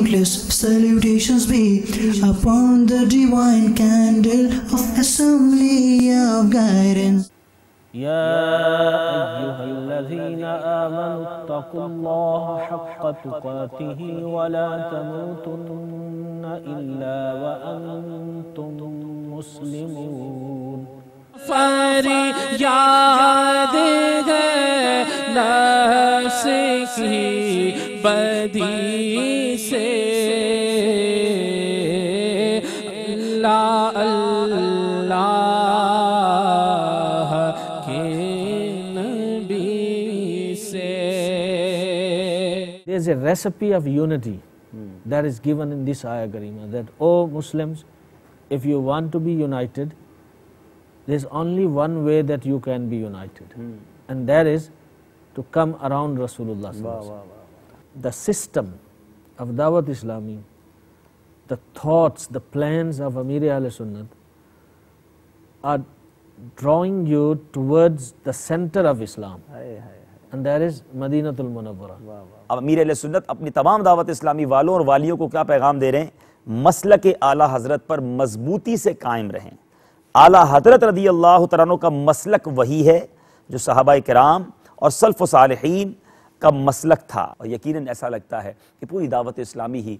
countless salutations be upon the divine candle of assembly of guidance. يا أيها الذين آمنوا اتقوا الله حق تقاته ولا تموتن إلا وأنتم مسلمون. فریاد ہے نفس کی بدی سے اللہ اللہ کے نبی سے. There is a recipe of unity that is given in this ayah karima, that O Muslims, if you want to be united, there is only one way that you can be united, and that is to come around Rasulullah sallallahu alaihi wasallam. The system of Dawat Islami, the thoughts, the plans of Amir Ahl Sunnat are drawing you towards the center of Islam, and that is Madinatul Munawwara. اب امیر اہل سنت اپنی تمام دعوت اسلامی والوں اور والیوں کو کیا پیغام دے رہے ہیں؟ مسلک اعلیٰ حضرت پر مضبوطی سے قائم رہیں. اعلیٰ حضرت رضی اللہ تعالیٰ عنہ کا مسلک وہی ہے جو صحابہ کرام اور سلف و صالحین کا مسلک تھا، اور یقیناً ایسا لگتا ہے کہ پوری دعوت اسلامی ہی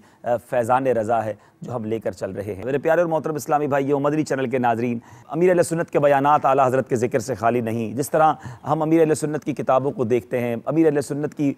فیضان رضا ہے جو ہم لے کر چل رہے ہیں. میرے پیارے اور محترم اسلامی بھائیو، مدنی چینل کے ناظرین، امیر اہل سنت کے بیانات اعلیٰ حضرت کے ذکر سے خالی نہیں. جس طرح ہم امیر اہل سنت کی کتابوں کو دیکھتے ہیں، امیر اہل سنت کی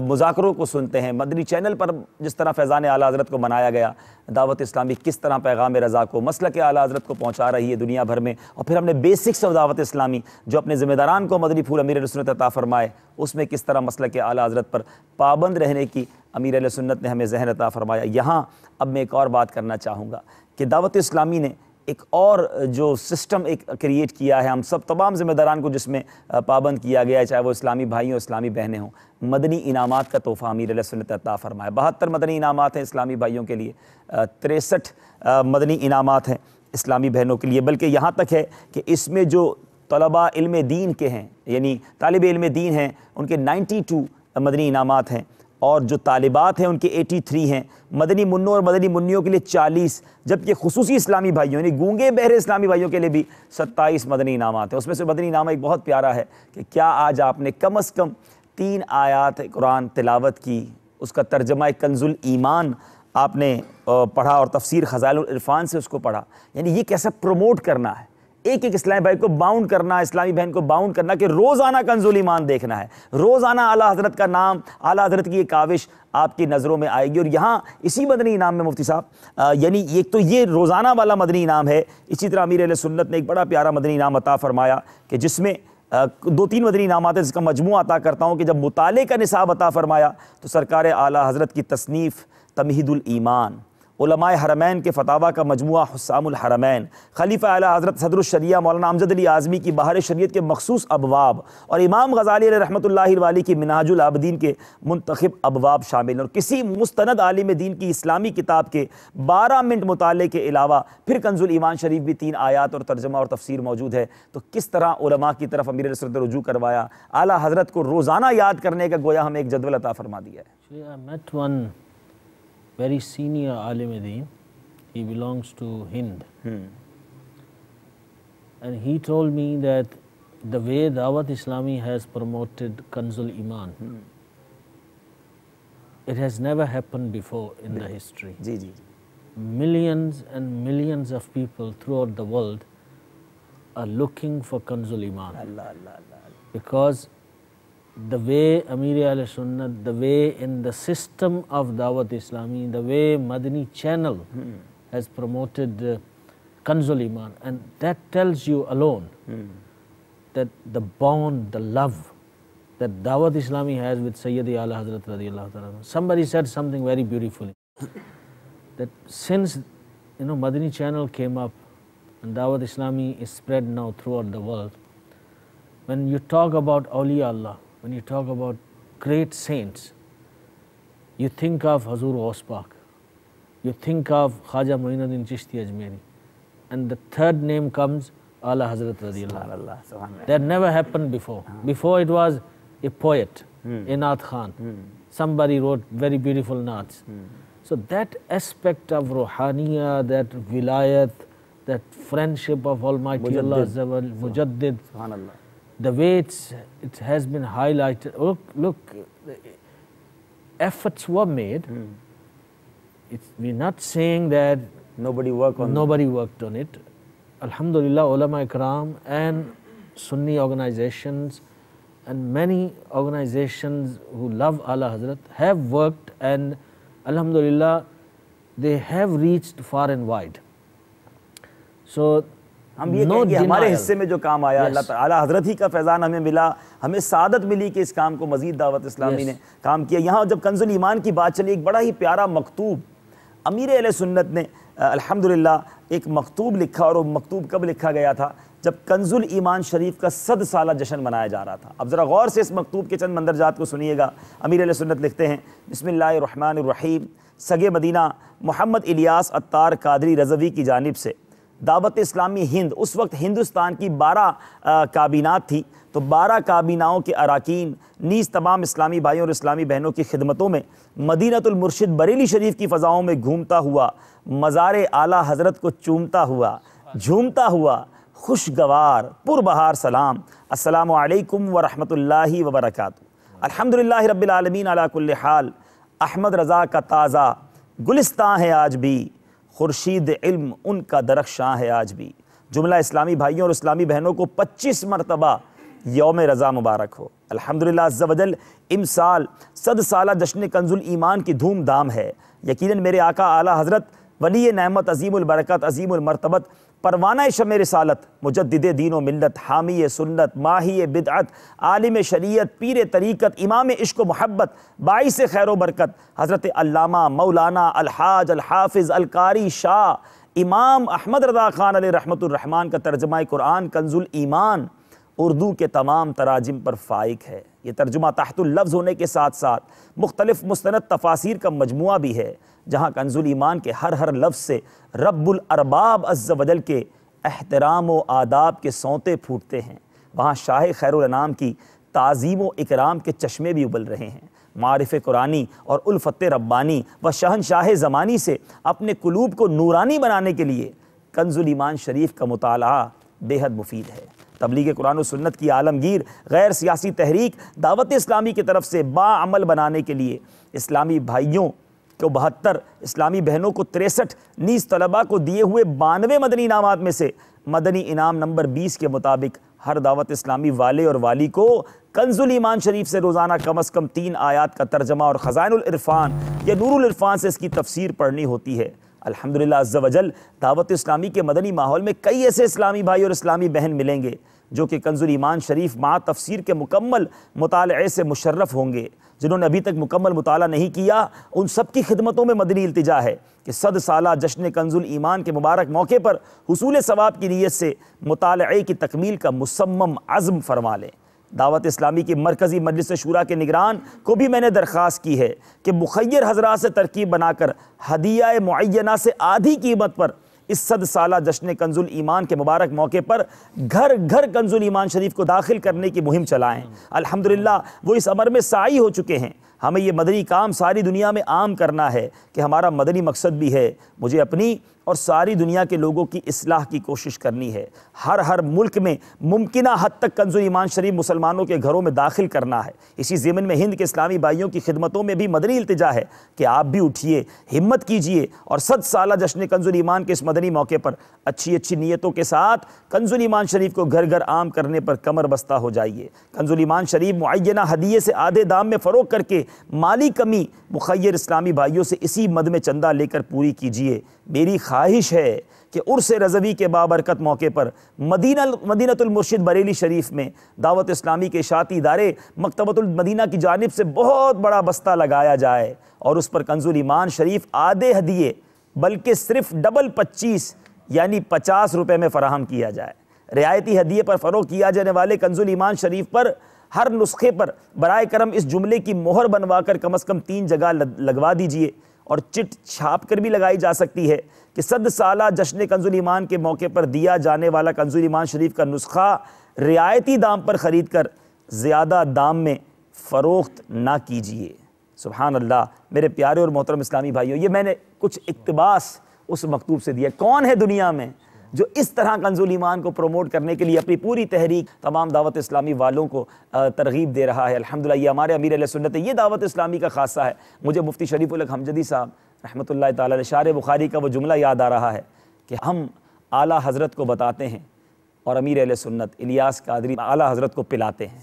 مذاکروں کو سنتے ہیں، مدنی چینل پر جس طرح فیضان اعلیٰ حضرت کو منایا گیا، دعوت اسلامی کس طرح پیغام رضا کو، مسلک اعلیٰ حضرت کو پہنچا رہی ہے دنیا بھر میں، اور پھر ہم نے بیسکس آف دعوت اسلامی جو اپنے ذمہ داران کو مدنی پھول امیر اہل سنت عطا فرمائے، اس میں کس طرح مسلک اعلیٰ حضرت پر پابند رہنے کی امیر اہل سنت نے ہمیں ذہن عطا فرمایا. یہاں اب میں ایک اور بات کرنا چاہوں گا کہ دعوت اسلامی نے ایک اور جو سسٹم ایک کریٹ کیا ہے، ہم سب تمام ذمہ داران کو جس میں پابند کیا گیا ہے، چاہے وہ اسلامی بھائی ہوں اسلامی بہنیں ہوں، مدنی انعامات کا تحفہ امیر علیہ سنت عطا فرمایا. 72 مدنی انعامات ہیں اسلامی بھائیوں کے لیے، 63 مدنی انعامات ہیں اسلامی بہنوں کے لیے، بلکہ یہاں تک ہے کہ اس میں جو طلباء علم دین کے ہیں، یعنی طالب علم دین ہیں، ان کے 92 مدنی انعامات ہیں، اور جو طالبات ہیں ان کے 83 ہیں. مدنی منوں اور مدنی منیوں کے لیے 40، جبکہ خصوصی اسلامی بھائیوں یعنی گونگے بہرے اسلامی بھائیوں کے لیے بھی 27 مدنی انعامات ہیں. اس میں سے مدنی انعام ایک بہت پیارا ہے کہ کیا آج آپ نے کم از کم 3 آیات قرآن تلاوت کی، اس کا ترجمہ کنز الایمان آپ نے پڑھا اور تفسیر خزائن العرفان سے اس کو پڑھا. یعنی یہ کیسا پروموٹ کرنا ہے، ایک ایک اسلامی بھائی کو باؤنڈ کرنا ہے، اسلامی بہن کو باؤنڈ کرنا کہ روزانہ کنز الایمان دیکھنا ہے، روزانہ اعلیٰ حضرت کا نام، اعلیٰ حضرت کی یہ کاوش آپ کی نظروں میں آئے گی. اور یہاں اسی مدنی انعام میں مفتی صاحب یعنی ایک تو یہ روزانہ والا مدنی انعام ہے، اسی طرح امیر اہل سنت نے ایک بڑا پیارا مدنی انعام عطا فرمایا کہ جس میں 2-3 مدنی انعامات ہیں جس کا مجموعہ عطا کرتا ہوں کہ جب مطالعے کا نصاب عطا فرمایا تو سرکار اعلیٰ حضرت کی تصنیف تمہید الایمان، علماء حرمین کے فتاویٰ کا مجموعہ حسام الحرمین، خلیفہ اعلیٰ حضرت صدر الشریعہ مولانا امجد علی اعظمی کی بہار شریعت کے مخصوص ابواب، اور امام غزالی علیہ رحمۃ اللہ الوالی کی منہاج العابدین کے منتخب ابواب شامل ہیں. اور کسی مستند عالم دین کی اسلامی کتاب کے 12 منٹ مطالعے کے علاوہ پھر کنز الایمان شریف بھی 3 آیات اور ترجمہ اور تفسیر موجود ہے. تو کس طرح علماء کی طرف امیر علیہ نے رجوع کروایا، اعلیٰ حضرت کو روزانہ یاد کرنے کا گویا ہمیں ایک جدول عطا فرما دیا ہے. Very senior alim deen, he belongs to Hind, and he told me that the way Dawat Islami has promoted Kanzul Iman, it has never happened before in the history. Millions and millions of people throughout the world are looking for Kanzul Iman, because the way Amir Ahl Sunnat, the way in the system of Dawat Islami, the way Madani channel has promoted Kanzul Iman, and that tells you alone that the bond, the love that Dawat Islami has with Sayyidi Ala Hazrat radiyallahu ta'ala. Somebody said something very beautifully, that since Madani channel came up and Dawat Islami is spread now throughout the world, when you talk about Awliya Allah, when you talk about great saints, you think of Hazur Ghaus Pak, you think of Khwaja Muinuddin Chishti Ajmeri, and the third name comes Ala Hazrat radiyallahu anhu. That never happened before. Before it was a poet, a Naat Khan. Somebody wrote very beautiful naats. So that aspect of ruhaniya, that wilayat, that friendship of Almighty Allah Azza wa Jalla, Mujaddid, Subhanallah. the way it has been highlighted. Look, efforts were made. We're not saying that Nobody worked on it. Alhamdulillah, ulama ikram and Sunni organizations and many organizations who love Ala Hazrat have worked, and alhamdulillah they have reached far and wide. So ہم یہ کہیں گے ہمارے حصے میں جو کام آیا اللہ تعالیٰ حضرت ہی کا فیضان ہمیں ملا, ہمیں سعادت ملی کہ اس کام کو مزید دعوت اسلامی نے کام کیا. یہاں جب کنز الایمان کی بات چلی, ایک بڑا ہی پیارا مکتوب امیر اہل سنت نے الحمدللہ ایک مکتوب لکھا, اور وہ مکتوب کب لکھا گیا تھا؟ جب کنز الایمان شریف کا 100 سالہ جشن منایا جا رہا تھا. اب ذرا غور سے اس مکتوب کے چند مندرجات کو سنیے گا. امیر اہل سنت لکھتے ہیں, بسم اللہ الرحمن الرحیم, سگے مدینہ محمد الیاس عطار قادری رضوی کی جانب سے دعوت اسلامی ہند, اس وقت ہندوستان کی 12 کابینات تھی, تو 12 کابیناؤں کے اراکین نیز تمام اسلامی بھائیوں اور اسلامی بہنوں کی خدمتوں میں مدینۃ المرشد بریلی شریف کی فضاؤں میں گھومتا ہوا, مزار اعلیٰ حضرت کو چومتا ہوا, جھومتا ہوا, خوشگوار پربہار سلام, السلام علیکم ورحمۃ اللہ وبرکاتہ. الحمدللہ رب العالمین علی کل حال, احمد رضا کا تازہ گلستان ہے آج بھی, خورشید علم ان کا درخشاں ہے آج بھی. جملہ اسلامی بھائیوں اور اسلامی بہنوں کو 25 مرتبہ یوم رضا مبارک ہو. الحمدللہ عز و جل امسال 100 سالہ جشن کنز الایمان کی دھوم دھام ہے. یقیناً میرے آقا اعلیٰ حضرت ولی نعمت عظیم البرکت عظیم المرتبت پروانہ شمع رسالت مجدد دین و ملت حامی سنت ماہی بدعت عالم شریعت پیر طریقت امام عشق و محبت باعث خیر و برکت حضرت علامہ مولانا الحاج الحافظ القاری شاہ امام احمد رضا خان علیہ رحمۃ الرحمن کا ترجمہ قرآن کنز الایمان اردو کے تمام تراجم پر فائق ہے. یہ ترجمہ تحت اللفظ ہونے کے ساتھ ساتھ مختلف مستند تفاسیر کا مجموعہ بھی ہے, جہاں کنز الایمان کے ہر لفظ سے رب الارباب عز و جل کے احترام و آداب کے سونتے پھوٹتے ہیں. وہاں شاہ خیر الانام کی تعظیم و اکرام کے چشمے بھی ابل رہے ہیں. معارف قرآنی اور الفت ربانی و شہنشاہ زمانی سے اپنے قلوب کو نورانی بنانے کے لیے کنز الایمان شریف کا مطالعہ بے حد مفید ہے. تبلیغ قرآن و سنت کی عالمگیر غیر سیاسی تحریک دعوت اسلامی کی طرف سے باعمل بنانے کے لیے اسلامی بھائیوں کو 72, اسلامی بہنوں کو 63, نیز طلباء کو دیے ہوئے 92 مدنی انعامات میں سے مدنی انعام نمبر 20 کے مطابق ہر دعوت اسلامی والے اور والی کو کنز الایمان شریف سے روزانہ کم از کم 3 آیات کا ترجمہ اور خزائن العرفان یا نور العرفان سے اس کی تفسیر پڑھنی ہوتی ہے. الحمدللہ عز و جل دعوت اسلامی کے مدنی ماحول میں کئی ایسے اسلامی بھائی اور اسلامی بہن ملیں گے جو کہ کنز الایمان شریف مع تفسیر کے مکمل مطالعے سے مشرف ہوں گے. جنہوں نے ابھی تک مکمل مطالعہ نہیں کیا, ان سب کی خدمتوں میں مدنی التجا ہے کہ 100 سالہ جشن کنز الایمان کے مبارک موقع پر حصول ثواب کی نیت سے مطالعے کی تکمیل کا مصمم عزم فرما لیں. دعوت اسلامی کی مرکزی مجلس شورا کے نگران کو بھی میں نے درخواست کی ہے کہ مخیر حضرات سے ترکیب بنا کر ہدیہ معینہ سے آدھی قیمت پر اس 100 سالہ جشن کنز الایمان کے مبارک موقع پر گھر گھر کنز الایمان شریف کو داخل کرنے کی مہم چلائیں. الحمدللہ وہ اس امر میں سعی ہو چکے ہیں. ہمیں یہ مدنی کام ساری دنیا میں عام کرنا ہے کہ ہمارا مدنی مقصد بھی ہے. مجھے اپنی اور ساری دنیا کے لوگوں کی اصلاح کی کوشش کرنی ہے. ہر ملک میں ممکنہ حد تک کنز الایمان شریف مسلمانوں کے گھروں میں داخل کرنا ہے. اسی ضمن میں ہند کے اسلامی بھائیوں کی خدمتوں میں بھی مدنی التجا ہے کہ آپ بھی اٹھیے, ہمت کیجئے اور 100 سالہ جشن کنز الایمان کے اس مدنی موقع پر اچھی نیتوں کے ساتھ کنز الایمان شریف کو گھر گھر عام کرنے پر کمر بستہ ہو جائیے. کنز الایمان شریف معینہ ہدیے سے آدھے دام میں فروغ کر کے مالی کمی مخیر اسلامی بھائیوں سے اسی مد میں چندہ لے کر پوری کیجئے. میری خواہش ہے کہ عرس رضوی کے بابرکت موقع پر مدینۃ المرشد بریلی شریف میں دعوت اسلامی کے اشاعتی ادارے مکتبۃ المدینہ کی جانب سے بہت بڑا بستہ لگایا جائے اور اس پر کنز الایمان شریف آدھے ہدیے بلکہ صرف ڈبل 25 یعنی 50 روپے میں فراہم کیا جائے. رعایتی ہدیے پر فروغ کیا جانے والے کنز الایمان شریف پر ہر نسخے پر برائے کرم اس جملے کی مہر بنوا کر کم از کم 3 جگہ لگوا دیجئے, اور چٹ چھاپ کر بھی لگائی جا سکتی ہے کہ 100 سالہ جشن کنز الایمان کے موقع پر دیا جانے والا کنز الایمان شریف کا نسخہ رعایتی دام پر خرید کر زیادہ دام میں فروخت نہ کیجیے. سبحان اللہ۔ میرے پیارے اور محترم اسلامی بھائیوں، یہ میں نے کچھ اقتباس اس مکتوب سے دیا۔ کون ہے دنیا میں جو اس طرح کنز الایمان کو پروموٹ کرنے کے لیے اپنی پوری تحریک تمام دعوت اسلامی والوں کو ترغیب دے رہا ہے؟ الحمدللہ یہ ہمارے امیر اہل سنت ہے، یہ دعوت اسلامی کا خاصہ ہے۔ مجھے مفتی شریف الحق حمجدی صاحب رحمۃ اللہ تعالی علیہ شارح بخاری کا وہ جملہ یاد آ رہا ہے کہ ہم اعلیٰ حضرت کو بتاتے ہیں اور امیر اہل سنت الیاس قادری اعلیٰ حضرت کو پلاتے ہیں۔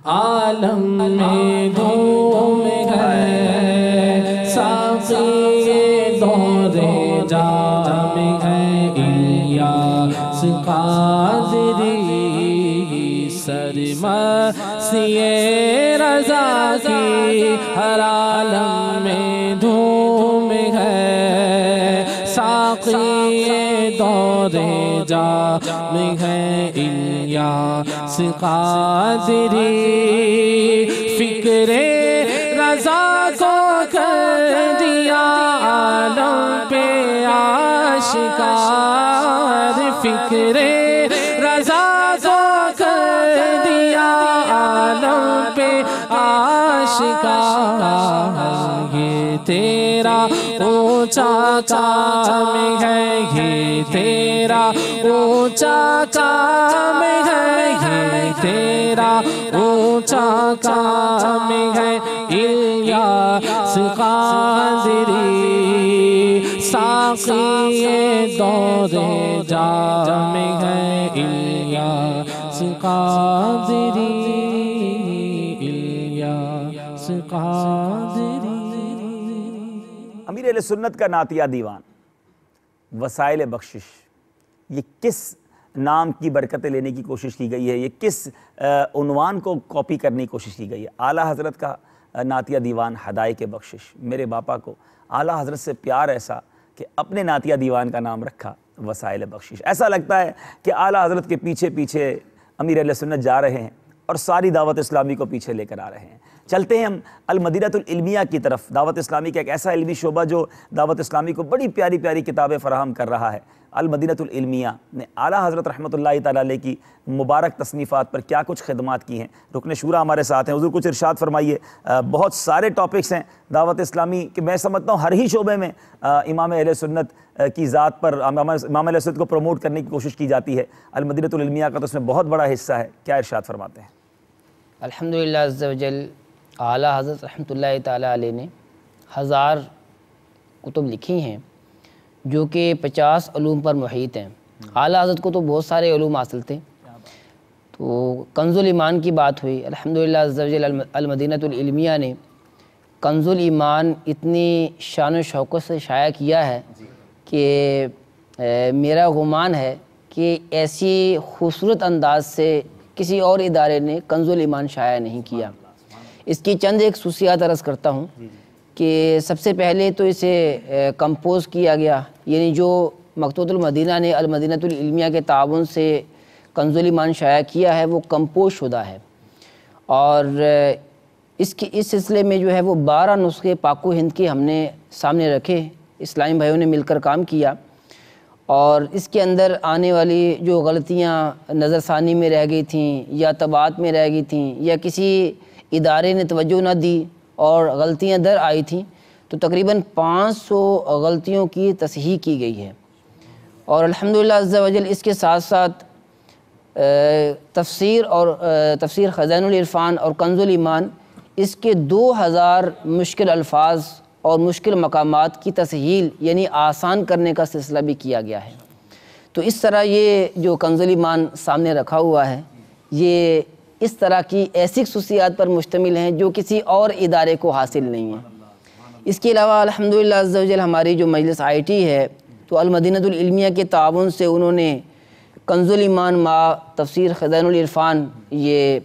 عالم میں دھوم ہے ساقی دور جام ہے الیاس قادری سرمستی رضا کی ہر عالم میں دھوم ہے ساقی دور جام ہے الیاس قادری فکر رضا کو کر دیا عالم پہ آشکار فکر رضا کو کر دیا عالم پہ آشکار یہ تیرا اونچا کام ہے یہ تیرا اونچا کام ہے یہ تیرا اونچا کام ہے الیاس قادری ساقی دور جام ہے الیاس قادری الیاس قادری۔ امیر اہل سنت کا نعتیہ دیوان وسائل بخشش، یہ کس نام کی برکتیں لینے کی کوشش کی گئی ہے؟ یہ کس عنوان کو کاپی کرنے کی کوشش کی گئی ہے؟ اعلیٰ حضرت کا نعتیہ دیوان ہدایت بخشش۔ میرے باپا کو اعلیٰ حضرت سے پیار ایسا کہ اپنے نعتیہ دیوان کا نام رکھا وسائل بخشش۔ ایسا لگتا ہے کہ اعلیٰ حضرت کے پیچھے پیچھے امیر اہل سنت جا رہے ہیں اور ساری دعوت اسلامی کو پیچھے لے کر آ رہے ہیں۔ چلتے ہیں ہم المدینۃ العلمیہ کی طرف۔ دعوت اسلامی کا ایک ایسا علمی شعبہ جو دعوت اسلامی کو بڑی پیاری پیاری کتابیں فراہم کر رہا ہے۔ المدینۃ العلمیہ نے اعلیٰ حضرت رحمۃ اللہ تعالیٰ علیہ کی مبارک تصنیفات پر کیا کچھ خدمات کی ہیں۔ رکن شورا ہمارے ساتھ ہیں، حضور کچھ ارشاد فرمائیے۔ بہت سارے ٹاپکس ہیں دعوت اسلامی کہ میں سمجھتا ہوں ہر ہی شعبے میں امام اہل سنت کی ذات پر امام اہل سنت کو پروموٹ کرنے کی کوشش کی جاتی ہے۔ المدینۃ العلمیہ کا تو اس میں بہت بڑا حصہ ہے، کیا ارشاد فرماتے ہیں؟ الحمدللہ عز و جل اعلیٰ حضرت رحمۃ اللہ تعالیٰ علیہ نے 1000 کتب لکھی ہیں جو کہ 50 علوم پر محیط ہیں۔ اعلیٰ حضرت کو تو بہت سارے علوم حاصل تھے، تو کنز الایمان کی بات ہوئی۔ الحمدللہ عز و جل المدینۃ العلمیہ نے کنز الایمان اتنی شان و شوکت سے شائع کیا ہے کہ میرا گمان ہے کہ ایسی خوبصورت انداز سے کسی اور ادارے نے کنز الایمان شائع نہیں کیا۔ اس کی چند ایک خصوصیات عرض کرتا ہوں کہ سب سے پہلے تو اسے کمپوز کیا گیا، یعنی جو مکتبۃ المدینہ نے المدینۃ العلمیہ کے تعاون سے کنز الایمان شائع کیا ہے وہ کمپوز شدہ ہے، اور اس سلسلے میں جو ہے وہ 12 نسخے پاک و ہند کے ہم نے سامنے رکھے، اسلامی بھائیوں نے مل کر کام کیا، اور اس کے اندر آنے والی جو غلطیاں نظر ثانی میں رہ گئی تھیں یا طباعت میں رہ گئی تھیں یا کسی ادارے نے توجہ نہ دی اور غلطیاں در آئی تھیں، تو تقریباً 500 غلطیوں کی تصحیح کی گئی ہے۔ اور الحمدللہ عز و جل اس کے ساتھ ساتھ تفسیر خزائن العرفان اور کنز الایمان، اس کے 2000 مشکل الفاظ اور مشکل مقامات کی تسہیل یعنی آسان کرنے کا سلسلہ بھی کیا گیا ہے۔ تو اس طرح یہ جو کنز الایمان سامنے رکھا ہوا ہے یہ اس طرح کی ایسی خصوصیات پر مشتمل ہیں جو کسی اور ادارے کو حاصل نہیں ہیں۔ اس کے علاوہ الحمدللہ عز و جل ہماری جو مجلس IIT ہے تو المدینۃ العلمیہ کے تعاون سے انہوں نے کنز الایمان مع تفسیر خزائن العرفان یہ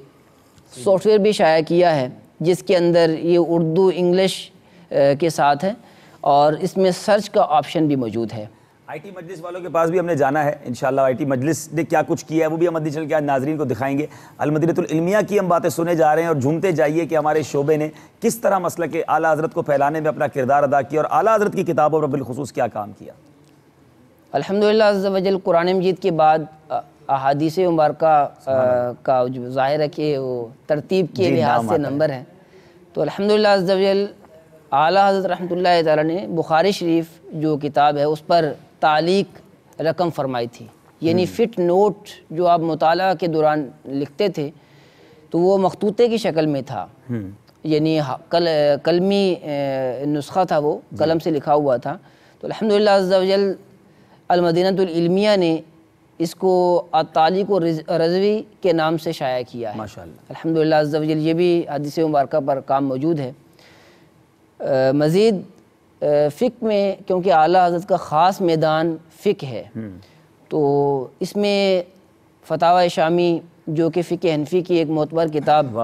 سافٹ ویئر بھی شائع کیا ہے، جس کے اندر یہ اردو انگلش کے ساتھ ہے اور اس میں سرچ کا آپشن بھی موجود ہے۔ IIT مجلس والوں کے پاس بھی ہم نے جانا ہے انشاءاللہ۔ IIT مجلس نے کیا کچھ کیا ہے وہ بھی ہم چل کے آج ناظرین کو دکھائیں گے۔ المدینۃ العلمیہ کی ہم باتیں سنے جا رہے ہیں اور جھومتے جائیے کہ ہمارے شعبے نے کس طرح مسلک اعلیٰ حضرت کو پھیلانے میں اپنا کردار ادا کیا اور اعلیٰ حضرت کی کتابوں پر بالخصوص کیا کام کیا۔ الحمدللہ عز و جل قرآن مجید کے بعد احادیث مبارکہ کا جو ظاہر ہے کہ وہ ترتیب کے لحاظ سے نمبر ہے، تو الحمدللہ عز و جل اعلیٰ حضرت رحمۃ اللہ تعالیٰ نے بخاری شریف جو کتاب ہے اس پر تعلیق رقم فرمائی تھی، یعنی فٹ نوٹ جو آپ مطالعہ کے دوران لکھتے تھے تو وہ مخطوطے کی شکل میں تھا، یعنی قلمی نسخہ تھا، وہ قلم سے لکھا ہوا تھا. تو الحمدللہ عز و جل المدینۃ العلمیہ نے اس کو التعلیق الرضوی کے نام سے شائع کیا ہے. ماشاءاللہ الحمدللہ عز و جل یہ بھی حدیث مبارکہ پر کام موجود ہے. مزید فقہ میں کیونکہ اعلیٰ حضرت کا خاص میدان فقہ ہے تو اس میں فتاوی شامی جو کہ فقہ حنفی کی ایک معتبر کتاب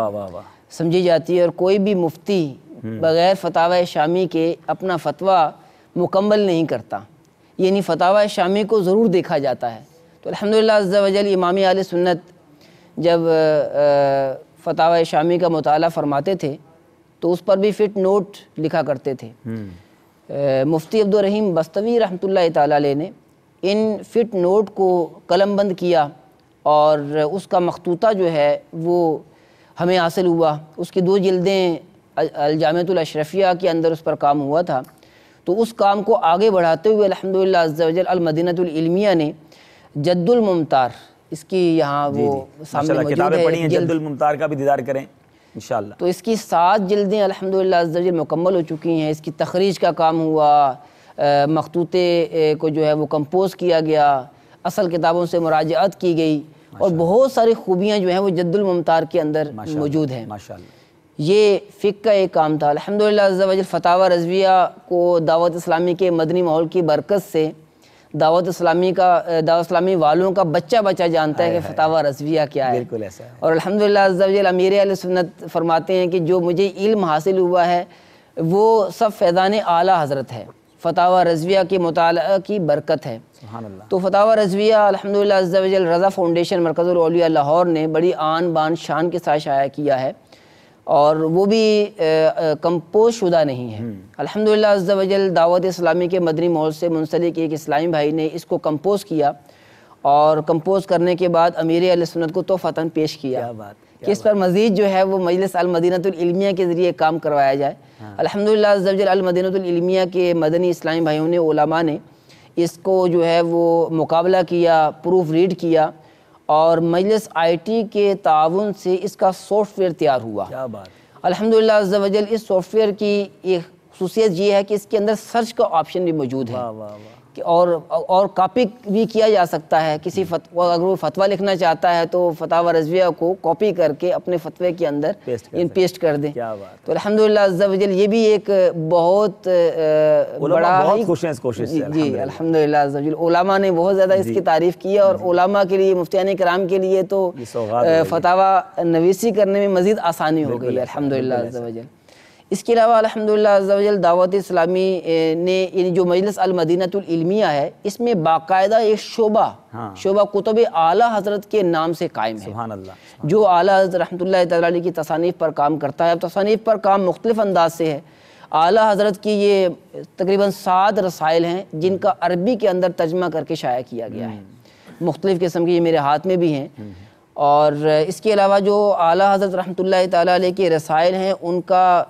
سمجھی جاتی ہے، اور کوئی بھی مفتی بغیر فتاوی شامی کے اپنا فتویٰ مکمل نہیں کرتا، یعنی فتاوی شامی کو ضرور دیکھا جاتا ہے. تو الحمدللہ عز و جل امام اہل سنت جب فتاوی شامی کا مطالعہ فرماتے تھے تو اس پر بھی فٹ نوٹ لکھا کرتے تھے. مفتی عبدالرحیم بستوی رحمۃ اللہ تعالیٰ علیہ نے ان فٹ نوٹ کو قلم بند کیا اور اس کا مخطوطہ جو ہے وہ ہمیں حاصل ہوا. اس کی 2 جلدیں الجامعۃ الاشرفیہ کے اندر اس پر کام ہوا تھا. تو اس کام کو آگے بڑھاتے ہوئے الحمدللہ عز و جل المدینۃ العلمیہ نے جد الممتار، اس کی یہاں وہ سامنے موجود کتابیں پڑھی ہیں، ہے، جد الممتار کا بھی دیدار کریں انشاءاللہ. تو اس کی 7 جلدیں الحمدللہ عز و جل مکمل ہو چکی ہیں. اس کی تخریج کا کام ہوا، مخطوطے کو جو ہے وہ کمپوز کیا گیا، اصل کتابوں سے مراجعات کی گئی، اور بہت ساری خوبیاں جو ہیں وہ جد الممتار کے اندر موجود ہیں. ماشاءاللہ یہ فقہ کا ایک کام تھا. الحمدللہ عز و جل فتاوی رضویہ کو دعوت اسلامی کے مدنی ماحول کی برکت سے دعوت اسلامی والوں کا بچہ جانتا ہے کہ فتاوی رضویہ کیا ہے. بالکل ایسا ہے. اور الحمدللہ عز و جل امیر اہل سنت فرماتے ہیں کہ جو مجھے علم حاصل ہوا ہے وہ سب فیضان اعلیٰ حضرت ہے، فتاوی رضویہ کے مطالعہ کی برکت ہے. سبحان اللہ. تو فتاوی رضویہ الحمدللہ عز و جل رضا فاؤنڈیشن مرکز الاولیاء لاہور نے بڑی آن بان شان کے ساتھ شائع کیا ہے، اور وہ بھی کمپوز شدہ نہیں ہے. الحمدللہ عز و جل دعوت اسلامی کے مدنی ماحول سے منسلک ایک اسلامی بھائی نے اس کو کمپوز کیا، اور کمپوز کرنے کے بعد امیر اہل سنت کو تحفۃً پیش کیا کہ اس پر مزید جو ہے وہ مجلس المدینۃ العلمیہ کے ذریعے کام کروایا جائے. الحمدللہ عز و جل المدینۃ العلمیہ کے مدنی اسلامی بھائیوں نے، علماء نے اس کو جو ہے وہ مقابلہ کیا، پروف ریڈ کیا، اور مجلس آئی ٹی کے تعاون سے اس کا سافٹ ویئر تیار ہوا. کیا بات. الحمدللہ عز و جل اس سافٹ ویئر کی ایک خصوصیت یہ ہے کہ اس کے اندر سرچ کا آپشن بھی موجود ہے، اور کاپی بھی کیا جا سکتا ہے. کسی اگر وہ فتویٰ لکھنا چاہتا ہے تو فتاوی رضویہ کو کاپی کر کے اپنے فتوے کے اندر پیسٹ کر دیں. تو الحمدللہ عز و جل یہ بھی ایک بہت بڑا خوش ہیں اس کوشش سے. جی الحمدللہ عز و جل علماء نے بہت زیادہ اس کی تعریف کی ہے، اور علماء کے لیے، مفتیان کرام کے لیے تو فتاوی نویسی کرنے میں مزید آسانی ہو گئی الحمدللہ عز و جل. اس کے علاوہ الحمدللہ عز و جل دعوت اسلامی نے جو مجلس المدینۃ العلمیہ ہے اس میں باقاعدہ ایک شعبہ کتب اعلیٰ حضرت کے نام سے قائم ہے. سبحان اللہ. جو اعلیٰ حضرت رحمۃ اللہ تعالیٰ علیہ کی تصانیف پر کام کرتا ہے. اب تصانیف پر کام مختلف انداز سے ہے. اعلیٰ حضرت کی یہ تقریباً 7 رسائل ہیں جن کا عربی کے اندر ترجمہ کر کے شائع کیا گیا ہے. مختلف قسم کی یہ میرے ہاتھ میں بھی ہیں. اور اس کے علاوہ جو اعلیٰ حضرت رحمۃ اللہ تعالیٰ علیہ کے رسائل ہیں ان کا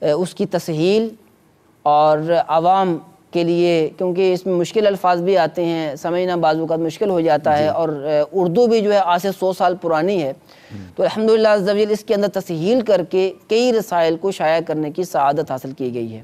اس کی تسہیل اور عوام کے لیے، کیونکہ اس میں مشکل الفاظ بھی آتے ہیں، سمجھنا بعض اوقات مشکل ہو جاتا ہے، اور اردو بھی جو ہے آج سے 100 سال پرانی ہے. تو الحمدللہ عز و جل اس کے اندر تسہیل کر کے کئی رسائل کو شائع کرنے کی سعادت حاصل کی گئی ہے.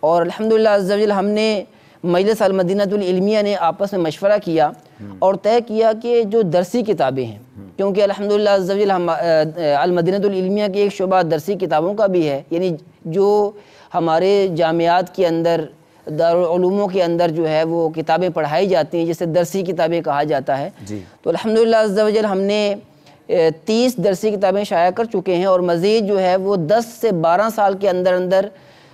اور الحمدللہ عز و جل ہم نے مجلس المدینۃ العلمیہ نے آپس میں مشورہ کیا اور طے کیا کہ جو درسی کتابیں ہیں، کیونکہ الحمدللہ عز و جل المدینۃ العلمیہ کے ایک شعبہ درسی کتابوں کا بھی ہے، یعنی جو ہمارے جامعات کے اندر، دارالعلوموں کے اندر جو ہے وہ کتابیں پڑھائی جاتی ہیں جسے درسی کتابیں کہا جاتا ہے. تو الحمدللہ عز و جل ہم نے 30 درسی کتابیں شائع کر چکے ہیں، اور مزید جو ہے وہ 10 سے 12 سال کے اندر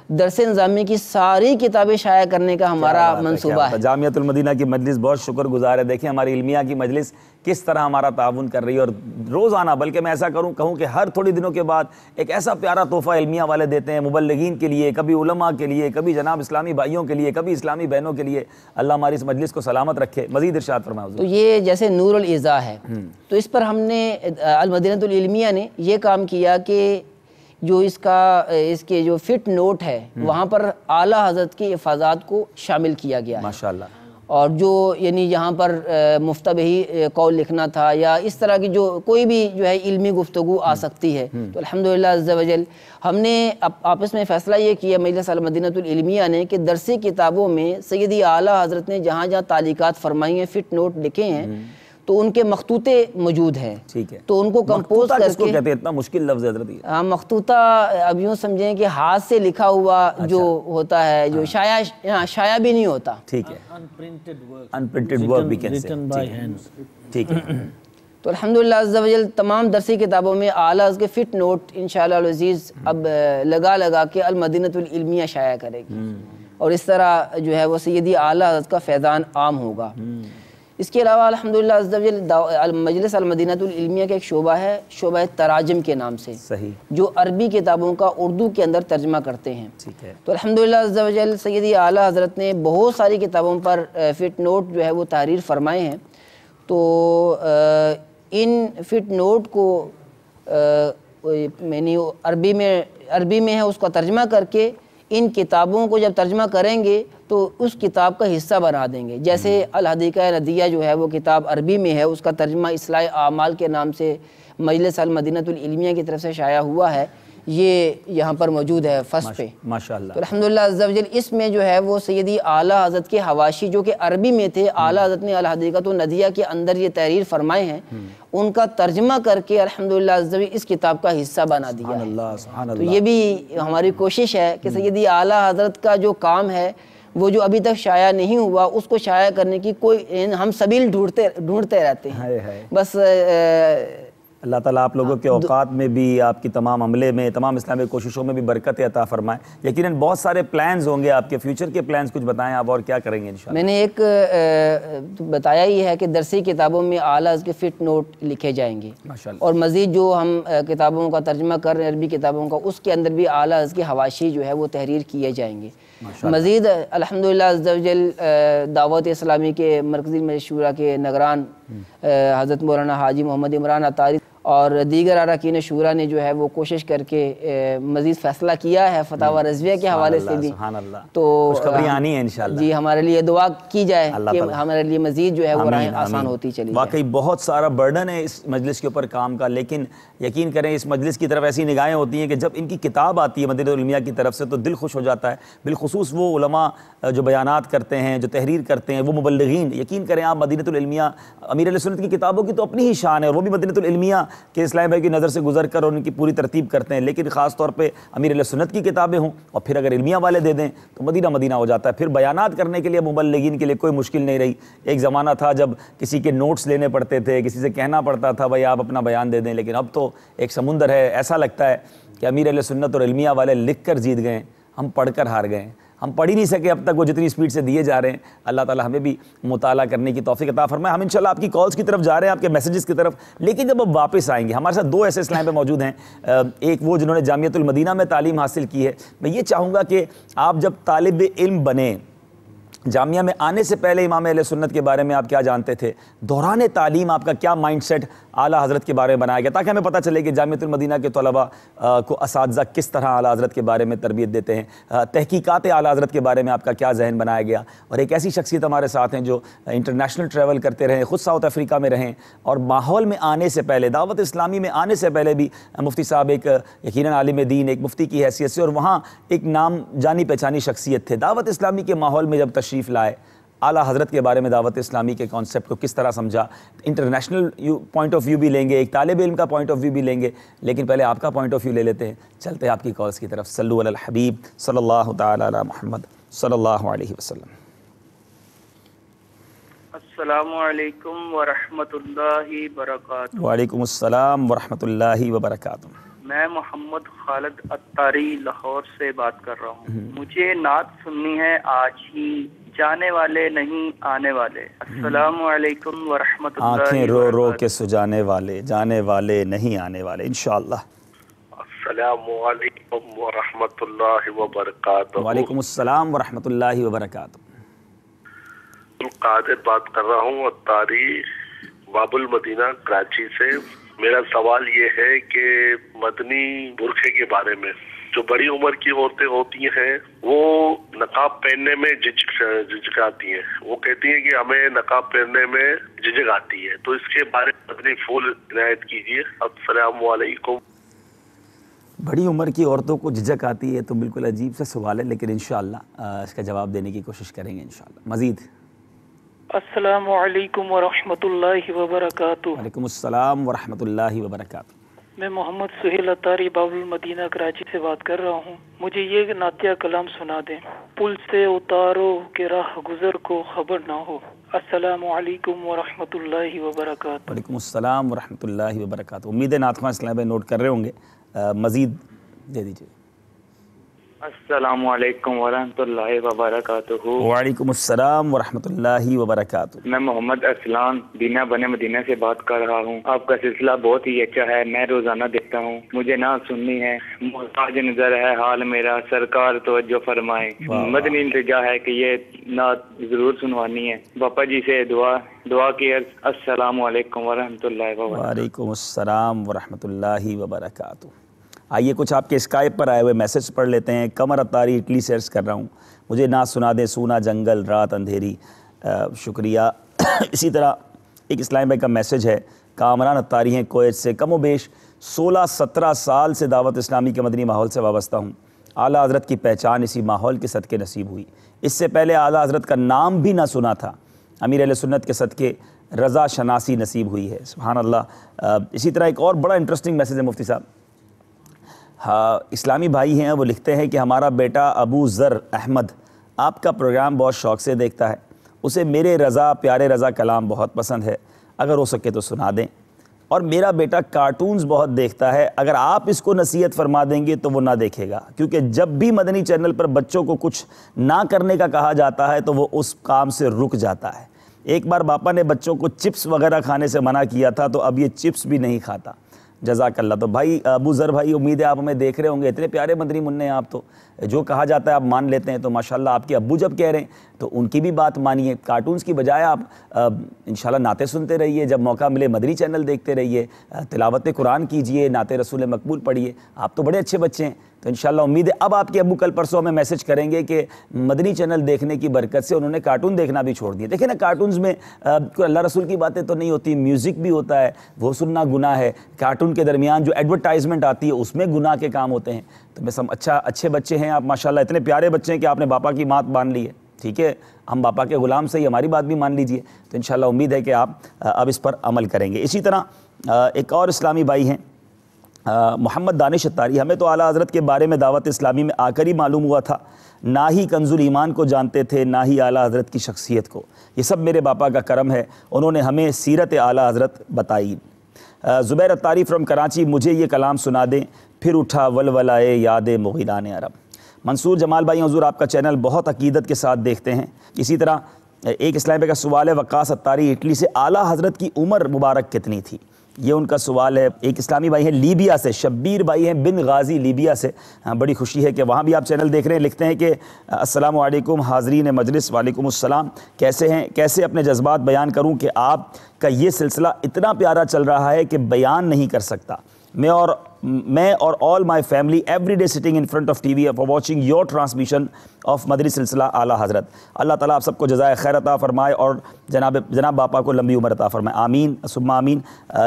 درس نظامی کی ساری کتابیں شائع کرنے کا ہمارا منصوبہ ہے۔ جامعۃ المدینہ کی مجلس بہت شکر گزار ہے، دیکھیں ہماری علمیہ کی مجلس کس طرح ہمارا تعاون کر رہی ہے، اور روزانہ بلکہ میں ایسا کہوں کہ ہر تھوڑی دنوں کے بعد ایک ایسا پیارا تحفہ علمیہ والے دیتے ہیں مبلغین کے لیے، کبھی علماء کے لیے، کبھی جناب اسلامی بھائیوں کے لیے، کبھی اسلامی بہنوں کے لیے۔ اللہ ہماری اس مجلس کو سلامت رکھے۔ مزید ارشاد فرمائیں حضور۔ تو یہ جیسے نور العزا ہے، تو اس پر ہم نے المدینہ العلمیہ نے یہ کام کیا کہ جو اس کے جو فٹ نوٹ ہے وہاں پر اعلیٰ حضرت کی افاضات کو شامل کیا گیا ہے ماشاءاللہ، اور جو یعنی یہاں پر مفتبہی قول لکھنا تھا یا اس طرح کی جو کوئی بھی جو ہے علمی گفتگو آ سکتی ہے، تو الحمدللہ عز و جل ہم نے آپس میں فیصلہ یہ کیا مجلس المدینہ العلمیہ نے کہ درسی کتابوں میں سیدی اعلیٰ حضرت نے جہاں جہاں تعلیقات فرمائی ہیں، فٹ نوٹ لکھے ہیں، تو ان کے مخطوطے موجود ہیں، ٹھیک ہے، تو ان کو کمپوز کر کے، کہتے ہیں اتنا مشکل لفظ ہے حضرت یہ؟ ہاں، مخطوطہ اب یوں سمجھیں کہ ہاتھ سے لکھا ہوا جو ہوتا ہے، جو شائع بھی نہیں ہوتا، ٹھیک ہے، unprinted work بھی کہتے ہیں، ٹھیک ہے۔ تو الحمدللہ عز و جل تمام درسی کتابوں میں اعلیٰ کے فٹ نوٹ انشاءاللہ العزیز اب لگا کے المدینہ العلمیہ شائع کرے گی، اور اس طرح جو ہے وہ سیدی اعلیٰ حضرت کا فیضان عام ہوگا۔ اس کے علاوہ الحمدللہ عز و جل مجلس المدینہ العلمیہ کا ایک شعبہ ہے، شعبہ تراجم کے نام سے، صحیح، جو عربی کتابوں کا اردو کے اندر ترجمہ کرتے ہیں، ٹھیک ہے۔ تو الحمدللہ عز و جل سیدی اعلیٰ حضرت نے بہت ساری کتابوں پر فٹ نوٹ جو ہے وہ تحریر فرمائے ہیں، تو ان فٹ نوٹ کو یعنی عربی میں ہے، اس کا ترجمہ کر کے ان کتابوں کو جب ترجمہ کریں گے تو اس کتاب کا حصہ بنا دیں گے۔ جیسے الحدیقہ ندیہ جو ہے وہ کتاب عربی میں ہے، اس کا ترجمہ اصلاح اعمال کے نام سے مجلس المدینہ العلمیہ کی طرف سے شائع ہوا ہے، یہ یہاں پر موجود ہے فرسٹ پہ ماشاءاللہ۔ تو الحمدللہ عز و جل اس میں جو ہے وہ سیدی اعلیٰ حضرت کے حواشی جو کہ عربی میں تھے، اعلیٰ حضرت نے الحدیقہ ندیہ کے اندر یہ تحریر فرمائے ہیں، ان کا ترجمہ کر کے الحمدللہ عز و جل اس کتاب کا حصہ بنا دیا ہے۔ تو یہ بھی ہماری کوشش ہے کہ سیدی اعلیٰ حضرت کا جو کام ہے وہ جو ابھی تک شائع نہیں ہوا، اس کو شائع کرنے کی کوئی ہم سبیل ڈھونڈتے رہتے ہیں، بس اللہ تعالیٰ آپ لوگوں کے اوقات میں بھی، آپ کی تمام عملے میں، تمام اسلامی کوششوں میں بھی برکت عطا فرمائیں۔ یقیناً بہت سارے پلانز ہوں گے آپ کے، فیوچر کے پلانز کچھ بتائیں آپ، اور کیا کریں گے انشاءاللہ؟ میں نے ایک بتایا ہی ہے کہ درسی کتابوں میں اعلیٰ کے فٹ نوٹ لکھے جائیں گے، اور مزید جو ہم کتابوں کا ترجمہ کر رہے ہیں عربی کتابوں کا، اس کے اندر بھی اعلیٰ کے حواشی جو ہے وہ تحریر کیے جائیں گے۔ مزید الحمدللہ عز و جل دعوت اسلامی کے مرکزی مجلس شورا کے نگران حضرت مولانا حاجی محمد عمران عطاری اور دیگر اراکین شورا نے جو ہے وہ کوشش کر کے مزید فیصلہ کیا ہے فتاوی رضویہ کے حوالے سے بھی، تو خوشخبری آنی ہے انشاءاللہ۔ جی ہمارے لیے دعا کی جائے کہ ہمارے لیے مزید جو ہے وہ راہیں آسان ہوتی چلی جائے۔ واقعی بہت سارا برڈن ہے اس مجلس کے اوپر کام کا، لیکن یقین کریں اس مجلس کی طرف ایسی نگاہیں ہوتی ہیں کہ جب ان کی کتاب آتی ہے مدینہ العلمیہ کی طرف سے تو دل خوش ہو جاتا ہے، بالخصوص وہ علماء جو بیانات کرتے ہیں، جو تحریر کرتے ہیں، وہ مبلغین۔ یقین کریں آپ مدینہ العلمیہ امیر علیہ سنت کی کتابوں کی تو اپنی ہی شان ہے، اور وہ بھی مدینہ العلمیہ کے اسلام بھائی کی نظر سے گزر کر اور ان کی پوری ترتیب کرتے ہیں، لیکن خاص طور پہ امیر علیہ سنت کی کتابیں ہوں اور پھر اگر علمیہ والے دے دیں تو مدینہ مدینہ ہو جاتا ہے۔ پھر بیانات کرنے کے لیے مبلغین کے لیے کوئی مشکل نہیں رہی۔ ایک زمانہ تھا جب کسی کے نوٹس لینے پڑتے تھے، کسی سے کہنا پڑتا تھا بھائی آپ اپنا بیان دے دیں، لیکن اب تو ایک سمندر ہے۔ ایسا لگتا ہے کہ امیر علیہ سنت اور علمیہ والے لکھ کر جیت گئے، ہم پڑھ کر ہار گئے، ہم پڑھ ہی نہیں سکے اب تک وہ جتنی سپیڈ سے دیے جا رہے ہیں۔ اللہ تعالیٰ ہمیں بھی مطالعہ کرنے کی توفیق عطا فرمائے۔ ہم انشاءاللہ آپ کی کالز کی طرف جا رہے ہیں، آپ کے میسیجز کی طرف، لیکن جب اب واپس آئیں گے ہمارے ساتھ دو ایسے اسلام پہ موجود ہیں، ایک وہ جنہوں نے جامعۃ المدینہ میں تعلیم حاصل کی ہے۔ میں یہ چاہوں گا کہ آپ جب طالب علم بنیں، جامعہ میں آنے سے پہلے امام اہل سنت کے بارے میں آپ کیا جانتے تھے، دوران تعلیم آپ کا کیا مائنڈ سیٹ اعلیٰ حضرت کے بارے میں بنایا گیا، تاکہ ہمیں پتہ چلے کہ جامعۃ المدینہ کے طلباء کو اساتذہ کس طرح اعلیٰ حضرت کے بارے میں تربیت دیتے ہیں، تحقیقات اعلیٰ حضرت کے بارے میں آپ کا کیا ذہن بنایا گیا۔ اور ایک ایسی شخصیت ہمارے ساتھ ہیں جو انٹرنیشنل ٹریول کرتے رہیں، خود ساؤتھ افریقہ میں رہیں، اور ماحول میں آنے سے پہلے، دعوت اسلامی میں آنے سے پہلے بھی مفتی صاحب ایک یقیناً عالم دین، ایک مفتی کی حیثیت سے، اور وہاں ایک نام جانی پہچانی شخصیت تھے۔ دعوت اسلامی کے ماحول میں جب تشریف لائے، اعلیٰ حضرت کے بارے میں دعوت اسلامی کے کانسیپٹ کو کس طرح سمجھا، انٹرنیشنل پوائنٹ آف ویو بھی لیں گے، ایک طالب علم کا پوائنٹ آف ویو بھی لیں گے، لیکن پہلے آپ کا پوائنٹ آف ویو لے لیتے ہیں۔ چلتے ہیں آپ کی کالز کی طرف۔ صلو علی الحبیب صلی اللہ تعالی علی محمد صلی اللہ علیہ وسلم۔ السلام علیکم ورحمۃ اللہ وبرکاتہ۔ وعلیکم السلام ورحمۃ اللہ وبرکاتہ۔ میں محمد خالد اتاری لاہور سے بات کر رہا ہوں. مجھے نعت سننی ہے آج ہی، جانے والے نہیں آنے والے. السلام علیکم ورحمۃ اللہ. آنکھیں رو رو کے سجانے والے، جانے والے نہیں آنے والے انشاءاللہ. السلام علیکم ورحمۃ اللہ وبرکاتہ. وعلیکم السلام ورحمۃ اللہ وبرکاتہ. قادر بات کر رہا ہوں اتاری باب المدینہ کراچی سے. میرا سوال یہ ہے کہ مدنی برقعے کے بارے میں، جو بڑی عمر کی عورتیں ہوتی ہیں وہ نقاب پہننے میں جھجکاتی ہیں، وہ کہتی ہیں کہ ہمیں نقاب پہننے میں جھجک آتی ہے، تو اس کے بارے میں مدنی پھول عنایت کیجیے. السلام علیکم. بڑی عمر کی عورتوں کو جھجک آتی ہے تو بالکل عجیب سا سوال ہے، لیکن انشاءاللہ اس کا جواب دینے کی کوشش کریں گے انشاءاللہ. مزید. السلام علیکم ورحمۃ اللہ وبرکاتہ. وعلیکم السلام ورحمۃ اللہ وبرکاتہ. میں محمد سہیل اتاری باب المدینہ کراچی سے بات کر رہا ہوں. مجھے یہ نعتیہ کلام سنا دیں. پل سے اتارو کہ راہ گزر کو خبر نہ ہو. السلام علیکم ورحمۃ اللہ وبرکاتہ. وعلیکم السلام ورحمۃ اللہ وبرکاتہ. امید ہے نعت خواں اسلام بھائی نوٹ کر رہے ہوں گے. مزید دے دیجیے. السلام علیکم ورحمۃ اللہ وبرکاتہ. وعلیکم السلام ورحمۃ اللہ وبرکاتہ. میں محمد اسلام دینا بنے مدینہ سے بات کر رہا ہوں. آپ کا سلسلہ بہت ہی اچھا ہے، میں روزانہ دیکھتا ہوں. مجھے نعت سننی ہے. محتاج نظر ہے حال میرا، سرکار توجہ فرمائے. مدنی التجا ہے کہ یہ نعت ضرور سنوانی ہے. باپا جی سے دعا کی عرض. السلام علیکم ورحمۃ اللہ وبرکاتہ. وعلیکم السلام ورحمۃ اللہ وبرکاتہ. آئیے کچھ آپ کے اسکائپ پر آئے ہوئے میسج پڑھ لیتے ہیں. قمر اتاری اٹلی سے عرض کر رہا ہوں، مجھے نعت سنا دیں سونا جنگل رات اندھیری. شکریہ. اسی طرح ایک اسلام بھائی کا میسج ہے. کامران اتاری ہیں کویت سے، کم و بیش 16-17 سال سے دعوت اسلامی کے مدنی ماحول سے وابستہ ہوں. اعلیٰ حضرت کی پہچان اسی ماحول کے صدقے نصیب ہوئی. اس سے پہلے اعلیٰ حضرت کا نام بھی نہ سنا تھا. امیر اہل سنت کے صدقے رضا شناسی نصیب ہوئی ہے. سبحان اللہ. اسی طرح ایک اور بڑا انٹرسٹنگ میسج ہے مفتی صاحب. اسلامی بھائی ہیں، وہ لکھتے ہیں کہ ہمارا بیٹا ابو ذر احمد آپ کا پروگرام بہت شوق سے دیکھتا ہے. اسے میرے رضا پیارے رضا کلام بہت پسند ہے، اگر ہو سکے تو سنا دیں. اور میرا بیٹا کارٹونز بہت دیکھتا ہے، اگر آپ اس کو نصیحت فرما دیں گے تو وہ نہ دیکھے گا، کیونکہ جب بھی مدنی چینل پر بچوں کو کچھ نہ کرنے کا کہا جاتا ہے تو وہ اس کام سے رک جاتا ہے. ایک بار باپا نے بچوں کو چپس وغیرہ کھانے سے منع کیا تھا تو اب یہ چپس بھی نہیں کھاتا. جزاک اللہ. تو بھائی ابو ذر بھائی، امید ہے آپ ہمیں دیکھ رہے ہوں گے. اتنے پیارے مدنی منع ہیں آپ، تو جو کہا جاتا ہے آپ مان لیتے ہیں. تو ماشاءاللہ آپ کے ابو جب کہہ رہے ہیں تو ان کی بھی بات مانیے. کارٹونز کی بجائے آپ انشاءاللہ نعتیں سنتے رہیے، جب موقع ملے مدنی چینل دیکھتے رہیے، تلاوت قرآن کیجئے، نعت رسول مقبول پڑھیے. آپ تو بڑے اچھے بچے ہیں. تو انشاءاللہ امید ہے اب آپ کے ابو کل پرسوں ہمیں میسج کریں گے کہ مدنی چینل دیکھنے کی برکت سے انہوں نے کارٹون دیکھنا بھی چھوڑ دیا. دیکھیں نا، کارٹونز میں کوئی اللہ رسول کی باتیں تو نہیں ہوتی، میوزک بھی ہوتا ہے، وہ سننا گناہ ہے. کارٹون کے درمیان جو ایڈورٹائزمنٹ آتی ہے اس میں گناہ کے کام ہوتے ہیں. تو میں اچھے بچے ہیں آپ ماشاءاللہ، اتنے پیارے بچے ہیں کہ آپ نے باپا کی بات مان لی ہے. ٹھیک ہے، ہم باپا کے غلام سے ہی ہماری بات بھی مان لیجئے. تو انشاءاللہ امید ہے کہ آپ اب اس پر عمل کریں گے. اسی طرح ایک اور اسلامی بھائی ہیں محمد دانش اتاری. ہمیں تو اعلیٰ حضرت کے بارے میں دعوت اسلامی میں آ کر ہی معلوم ہوا تھا، نہ ہی کنز الایمان کو جانتے تھے نہ ہی اعلیٰ حضرت کی شخصیت کو. یہ سب میرے باپا کا کرم ہے، انہوں نے ہمیں سیرت اعلیٰ حضرت بتائی. زبیر اتاری فرام کراچی، مجھے یہ کلام سنا دیں، پھر اٹھا ولولائے یاد مغیران عرب. منصور جمال بھائی، حضور آپ کا چینل بہت عقیدت کے ساتھ دیکھتے ہیں. اسی طرح ایک اسلام کا سوال ہے وقاص اتاری اٹلی سے، اعلیٰ حضرت کی عمر مبارک کتنی تھی؟ یہ ان کا سوال ہے. ایک اسلامی بھائی ہیں لیبیا سے، شبیر بھائی ہیں بن غازی لیبیا سے. بڑی خوشی ہے کہ وہاں بھی آپ چینل دیکھ رہے ہیں. لکھتے ہیں کہ السلام علیکم حاضرین مجلس. وعلیکم السلام. کیسے ہیں؟ کیسے اپنے جذبات بیان کروں کہ آپ کا یہ سلسلہ اتنا پیارا چل رہا ہے کہ بیان نہیں کر سکتا. میں اور all my family every day sitting in front of TV for watching your transmission of مدنی سلسلہ اعلیٰ حضرت. اللہ تعالیٰ آپ سب کو جزائے خیر عطا فرمائے اور جناب باپا کو لمبی عمر عطا فرمائے. آمین ثم آمین.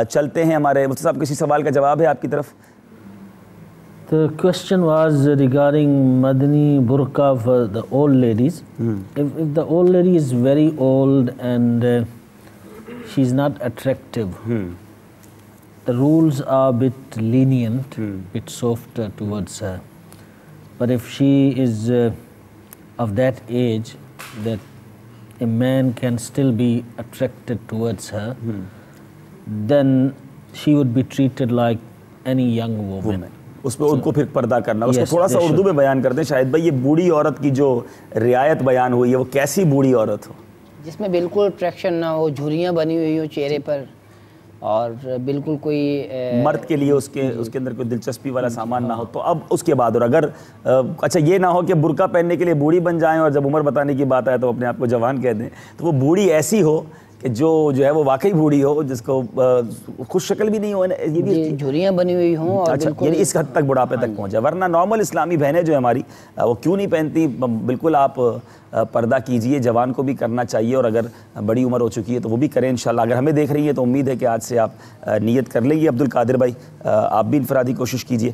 چلتے ہیں ہمارے مفتی صاحب، کسی سوال کا جواب ہے آپ کی طرف؟ The question was regarding Madani burqa for the old ladies. If the old lady is very old and she's not attractive, the rules are a bit lenient, bit softer towards her. But if she is of that age that a man can still be attracted towards her, then she would be treated like any young woman. اس پہ ان کو پھر پردہ کرنا. اس کو تھوڑا سا اردو میں بیان کرتے ہیں شاہد بھائی. یہ بوڑھی عورت کی جو رعایت بیان ہوئی ہے وہ کیسی بوڑھی عورت ہو؟ جس میں بالکل اٹریکشن نہ ہو, جھریاں بنی ہوئی ہوں چہرے پر, اور بالکل کوئی مرد کے لیے اس کے اندر کوئی دلچسپی والا سامان نہ ہو. تو اب اس کے بعد, اور اگر اچھا یہ نہ ہو کہ برقع پہننے کے لیے بوڑھی بن جائیں اور جب عمر بتانے کی بات آئے تو اپنے آپ کو جوان کہہ دیں, تو وہ بوڑھی ایسی ہو کہ جو ہے وہ واقعی بوڑھی ہو, جس کو خوش شکل بھی نہیں ہو, یہ بھی جھریاں بنی ہوئی ہوں, اور یعنی اس حد تک بڑھاپے تک پہنچ جائے. ورنہ نارمل اسلامی بہنیں جو ہماری وہ کیوں نہیں پہنتی؟ بالکل آپ پردہ کیجئے, جوان کو بھی کرنا چاہیے, اور اگر بڑی عمر ہو چکی ہے تو وہ بھی کریں انشاءاللہ. اگر ہمیں دیکھ رہی ہیں تو امید ہے کہ آج سے آپ نیت کر لیں گے. عبد القادر بھائی آپ بھی انفرادی کوشش کیجئے.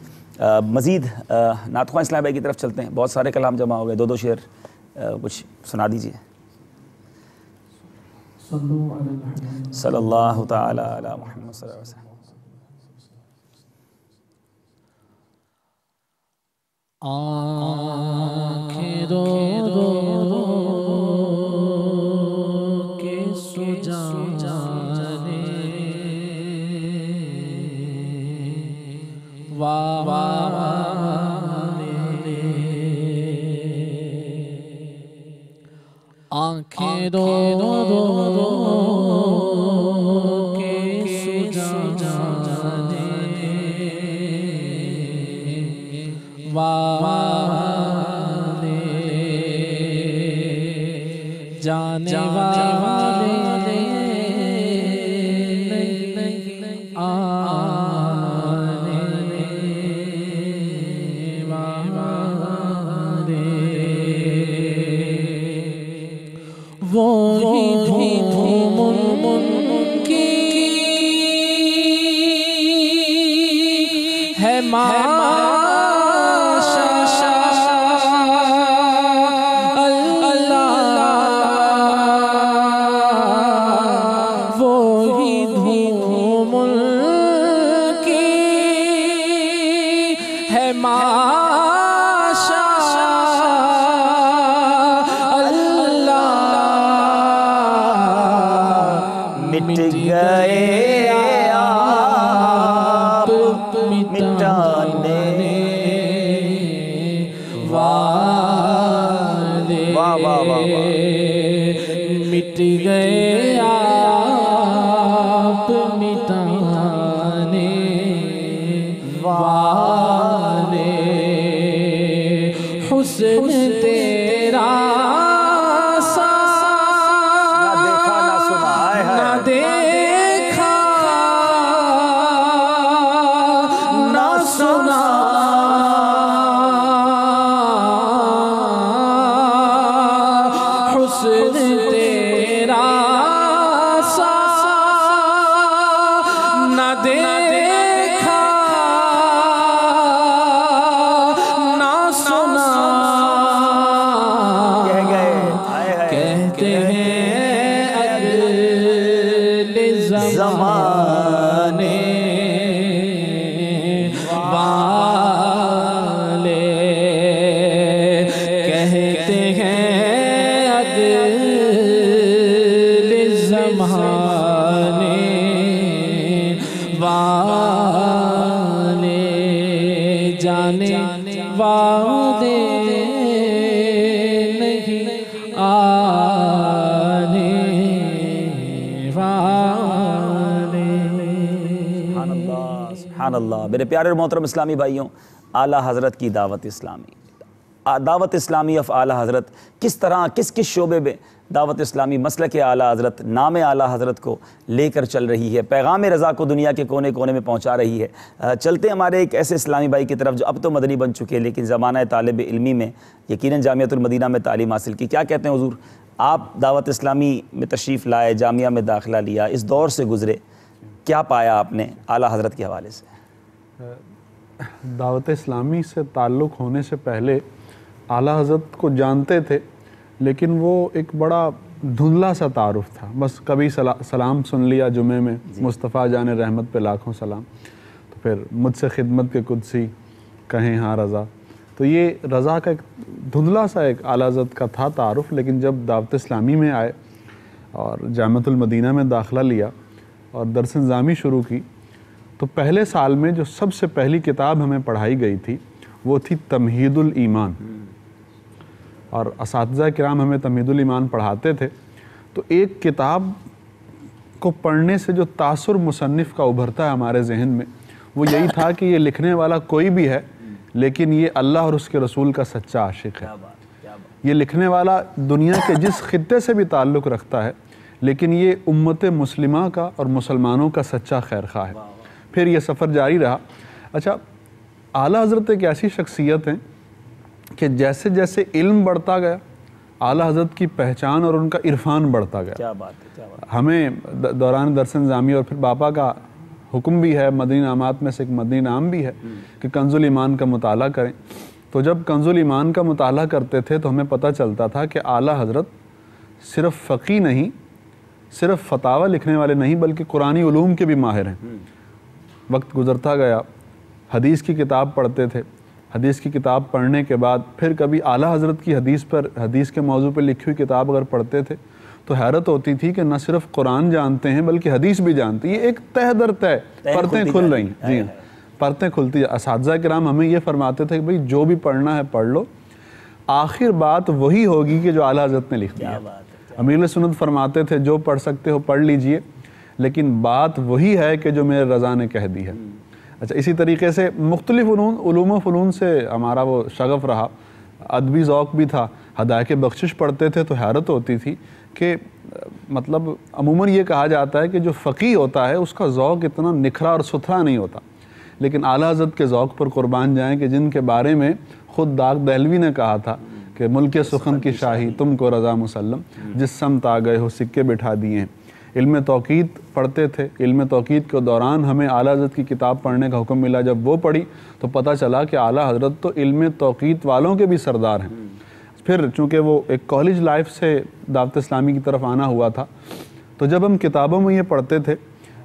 مزید نعت خواں اسلام بھائی کی طرف چلتے ہیں. بہت سارے کلام جمع ہو گئے, دو شعر کچھ سنا دیجئے. صلی اللہ تعالی علی محمد صلی اللہ علیہ وسلم. آنکھیں رو رو کے سو جانے, آنکھیں رو رو کے سو جانے, جانے والے آنے والے, وہی دھوم ان کی ہے میرے پیارے اور محترم اسلامی بھائیوں. اعلیٰ حضرت کی دعوت اسلامی, دعوت اسلامی آف اعلیٰ حضرت کس طرح کس شعبے میں دعوت اسلامی مسلک اعلیٰ حضرت, نام اعلیٰ حضرت کو لے کر چل رہی ہے, پیغام رضا کو دنیا کے کونے کونے میں پہنچا رہی ہے. چلتے ہمارے ایک ایسے اسلامی بھائی کی طرف جو اب تو مدنی بن چکے لیکن زمانہ طالب علمی میں یقیناً جامعۃ المدینہ میں تعلیم حاصل کی. کیا کہتے ہیں حضور, آپ دعوت اسلامی میں تشریف لائے, جامعہ میں داخلہ لیا, اس دور سے گزرے, کیا پایا آپ نے اعلیٰ حضرت کے حوالے سے؟ دعوت اسلامی سے تعلق ہونے سے پہلے اعلیٰ حضرت کو جانتے تھے, لیکن وہ ایک بڑا دھندلا سا تعارف تھا. بس کبھی سلام سن لیا جمعے میں, مصطفیٰ جان رحمت پہ لاکھوں سلام, تو پھر مجھ سے خدمت کے قدسی کہیں ہاں رضا. تو یہ رضا کا ایک دھندلا سا ایک اعلیٰ حضرت کا تھا تعارف. لیکن جب دعوت اسلامی میں آئے اور جامعۃ المدینہ میں داخلہ لیا اور درس نظامی شروع کی, تو پہلے سال میں جو سب سے پہلی کتاب ہمیں پڑھائی گئی تھی وہ تھی تمہید الایمان، اور اساتذہ کرام ہمیں تمہید الایمان پڑھاتے تھے. تو ایک کتاب کو پڑھنے سے جو تاثر مصنف کا ابھرتا ہے ہمارے ذہن میں وہ یہی تھا کہ یہ لکھنے والا کوئی بھی ہے لیکن یہ اللہ اور اس کے رسول کا سچا عاشق ہے. یہ لکھنے والا دنیا کے جس خطے سے بھی تعلق رکھتا ہے لیکن یہ امت مسلمہ کا اور مسلمانوں کا سچا خیر خواہ ہے. پھر یہ سفر جاری رہا. اچھا، اعلیٰ حضرت ایک ایسی شخصیت ہیں کہ جیسے جیسے علم بڑھتا گیا اعلیٰ حضرت کی پہچان اور ان کا عرفان بڑھتا گیا. کیا بات ہے، کیا بات ہے. ہمیں دوران درس نظامی اور پھر باپا کا حکم بھی ہے، مدنی انعامات میں سے ایک مدنی انعام بھی ہے کہ کنز الایمان کا مطالعہ کریں. تو جب کنز الایمان کا مطالعہ کرتے تھے تو ہمیں پتہ چلتا تھا کہ اعلیٰ حضرت صرف فقی نہیں، صرف فتاوی لکھنے والے نہیں، بلکہ قرآنی علوم کے بھی ماہر ہیں. وقت گزرتا گیا، حدیث کی کتاب پڑھتے تھے. حدیث کی کتاب پڑھنے کے بعد پھر کبھی اعلیٰ حضرت کی حدیث کے موضوع پر لکھی ہوئی کتاب اگر پڑھتے تھے تو حیرت ہوتی تھی کہ نہ صرف قرآن جانتے ہیں بلکہ حدیث بھی جانتے ہیں. یہ ایک تہ در تہ پرتیں کھل رہی ہیں. جی ہاں، پرتیں کھلتی ہیں. اساتذہ کرام ہمیں یہ فرماتے تھے کہ بھئی جو بھی پڑھنا ہے پڑھ لو، آخر بات وہی ہوگی کہ جو اعلیٰ حضرت نے لکھ دی ہے. امیر سنت فرماتے تھے جو پڑھ سکتے ہو پڑھ لیجئے، لیکن بات وہی ہے کہ جو میرے رضا نے کہہ دی ہے. اچھا، اسی طریقے سے مختلف علوم و فنون سے ہمارا وہ شغف رہا، ادبی ذوق بھی تھا. ہدایت بخشش پڑھتے تھے تو حیرت ہوتی تھی کہ مطلب عموماً یہ کہا جاتا ہے کہ جو فقیہ ہوتا ہے اس کا ذوق اتنا نکھرا اور ستھرا نہیں ہوتا، لیکن اعلیٰ حضرت کے ذوق پر قربان جائیں کہ جن کے بارے میں خود داغ دہلوی نے کہا تھا کہ ملک سخن کی شاہی تم کو رضا مسلم، جس سمت آ گئے ہو سکے بٹھا دیے ہیں. علم توقید پڑھتے تھے. علم توقید کے دوران ہمیں اعلیٰ حضرت کی کتاب پڑھنے کا حکم ملا. جب وہ پڑھی تو پتہ چلا کہ اعلیٰ حضرت تو علم توقید والوں کے بھی سردار ہیں. پھر چونکہ وہ ایک کالج لائف سے دعوت اسلامی کی طرف آنا ہوا تھا تو جب ہم کتابوں میں یہ پڑھتے تھے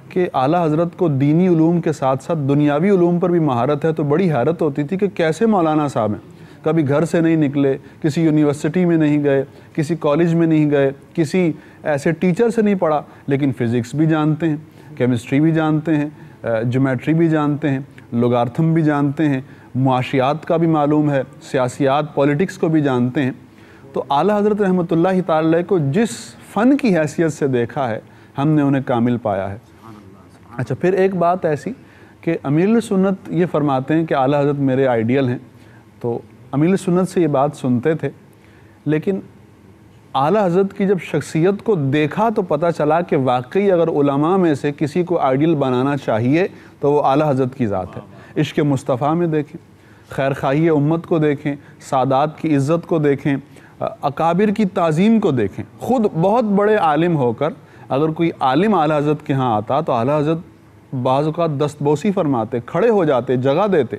کہ اعلیٰ حضرت کو دینی علوم کے ساتھ ساتھ دنیاوی علوم پر بھی مہارت ہے تو بڑی حیرت ہوتی تھی کہ کیسے مولانا صاحب ہیں. کبھی گھر سے نہیں نکلے، کسی یونیورسٹی میں نہیں گئے، کسی کالج میں نہیں گئے، کسی ایسے ٹیچر سے نہیں پڑھا، لیکن فزکس بھی جانتے ہیں، کیمسٹری بھی جانتے ہیں، جیومیٹری بھی جانتے ہیں، لوگارتھم بھی جانتے ہیں، معاشیات کا بھی معلوم ہے، سیاسیات پولیٹکس کو بھی جانتے ہیں. تو اعلیٰ حضرت رحمۃ اللہ تعالی علیہ کو جس فن کی حیثیت سے دیکھا ہے ہم نے انہیں کامل پایا ہے. اچھا، پھر ایک بات ایسی کہ امیر سنت یہ فرماتے ہیں کہ اعلیٰ حضرت میرے آئیڈیل ہیں. تو امیر سنت سے یہ بات سنتے تھے، لیکن اعلیٰ حضرت کی جب شخصیت کو دیکھا تو پتہ چلا کہ واقعی اگر علماء میں سے کسی کو آئیڈیل بنانا چاہیے تو وہ اعلیٰ حضرت کی ذات ہے. عشق مصطفیٰ میں دیکھیں، خیر خواہی امت کو دیکھیں، سادات کی عزت کو دیکھیں، اکابر کی تعظیم کو دیکھیں. خود بہت بڑے عالم ہو کر اگر کوئی عالم اعلیٰ حضرت کے ہاں آتا تو اعلیٰ حضرت بعض اوقات دستبوسی فرماتے، کھڑے ہو جاتے، جگہ دیتے،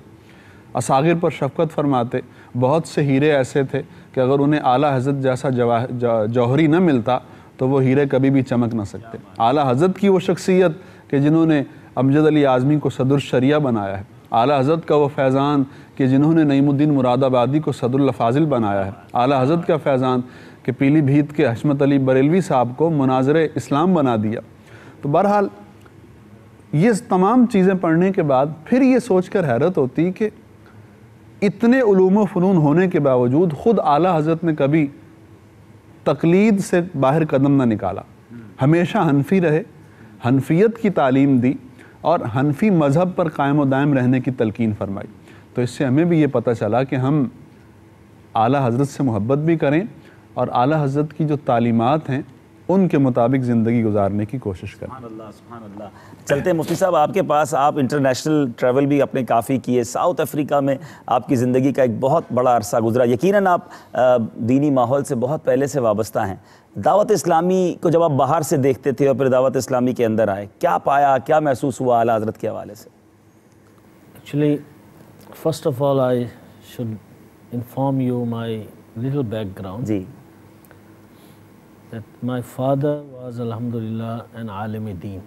اصاغر پر شفقت فرماتے. بہت سے ہیرے ایسے تھے کہ اگر انہیں اعلیٰ حضرت جیسا جوہری نہ ملتا تو وہ ہیرے کبھی بھی چمک نہ سکتے. اعلیٰ حضرت کی وہ شخصیت کہ جنہوں نے امجد علی اعظمی کو صدر الشریعہ بنایا ہے، اعلیٰ حضرت کا وہ فیضان کہ جنہوں نے نعیم الدین مراد آبادی کو صدر الافاضل بنایا ہے، اعلیٰ حضرت کا فیضان کہ پیلی بھیت کے حشمت علی بریلوی صاحب کو مناظر اسلام بنا دیا. تو بہرحال یہ تمام چیزیں پڑھنے کے بعد پھر یہ سوچ کر حیرت ہوتی کہ اتنے علوم و فنون ہونے کے باوجود خود اعلیٰ حضرت نے کبھی تقلید سے باہر قدم نہ نکالا. ہمیشہ حنفی رہے، حنفیت کی تعلیم دی اور حنفی مذہب پر قائم و دائم رہنے کی تلقین فرمائی. تو اس سے ہمیں بھی یہ پتہ چلا کہ ہم اعلیٰ حضرت سے محبت بھی کریں اور اعلیٰ حضرت کی جو تعلیمات ہیں ان کے مطابق زندگی گزارنے کی کوشش کریں. سبحان اللہ، سبحان اللہ. چلتے ہیں مفتی صاحب آپ کے پاس. آپ انٹرنیشنل ٹریول بھی اپنے کافی کیے، ساؤتھ افریقہ میں آپ کی زندگی کا ایک بہت بڑا عرصہ گزرا. یقیناً آپ دینی ماحول سے بہت پہلے سے وابستہ ہیں. دعوت اسلامی کو جب آپ باہر سے دیکھتے تھے اور پھر دعوت اسلامی کے اندر آئے، کیا پایا، کیا محسوس ہوا اعلیٰ حضرت کے حوالے سے؟ Actually, first of all, I should inform you my little background. G. That my father was, alhamdulillah, an alim deen.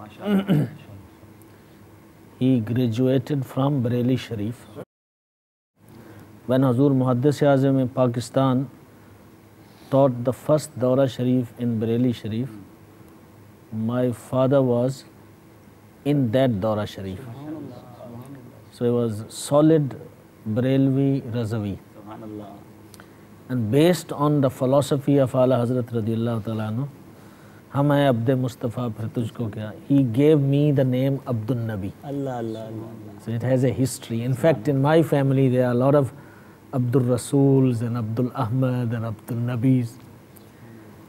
He graduated from Bareilly Sharif. When Hazur Muhaddis Azam in Pakistan taught the first Dawra Sharif in Bareilly Sharif, my father was in that Dawra Sharif. So he was solid Barelvi Razavi. And based on the philosophy of Ala Hazrat radiyallahu ta'ala anhu, hum hai Abd Mustafa phir tujhko kya, he gave me the name Abdul Nabi. So it has a history. In fact, in my family there are a lot of Abdul Rasuls and Abdul Ahmad and Abdul Nabis.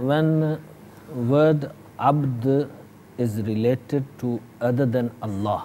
When word abd is related to other than Allah,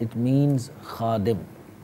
it means khadim,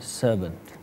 servant.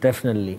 Definitely.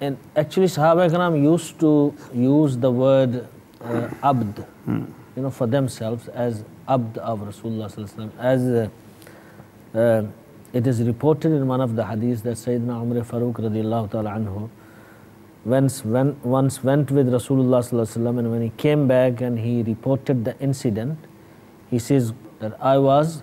And actually Sahaba Ikram used to use the word abd, you know, for themselves as abd of Rasulullah sallallahu alaihi wasallam. As it is reported in one of the hadiths that Sayyidina Umar Farooq radiyallahu ta'ala anhu once went with Rasulullah sallallahu alaihi wasallam, and when he came back and he reported the incident, he says that I was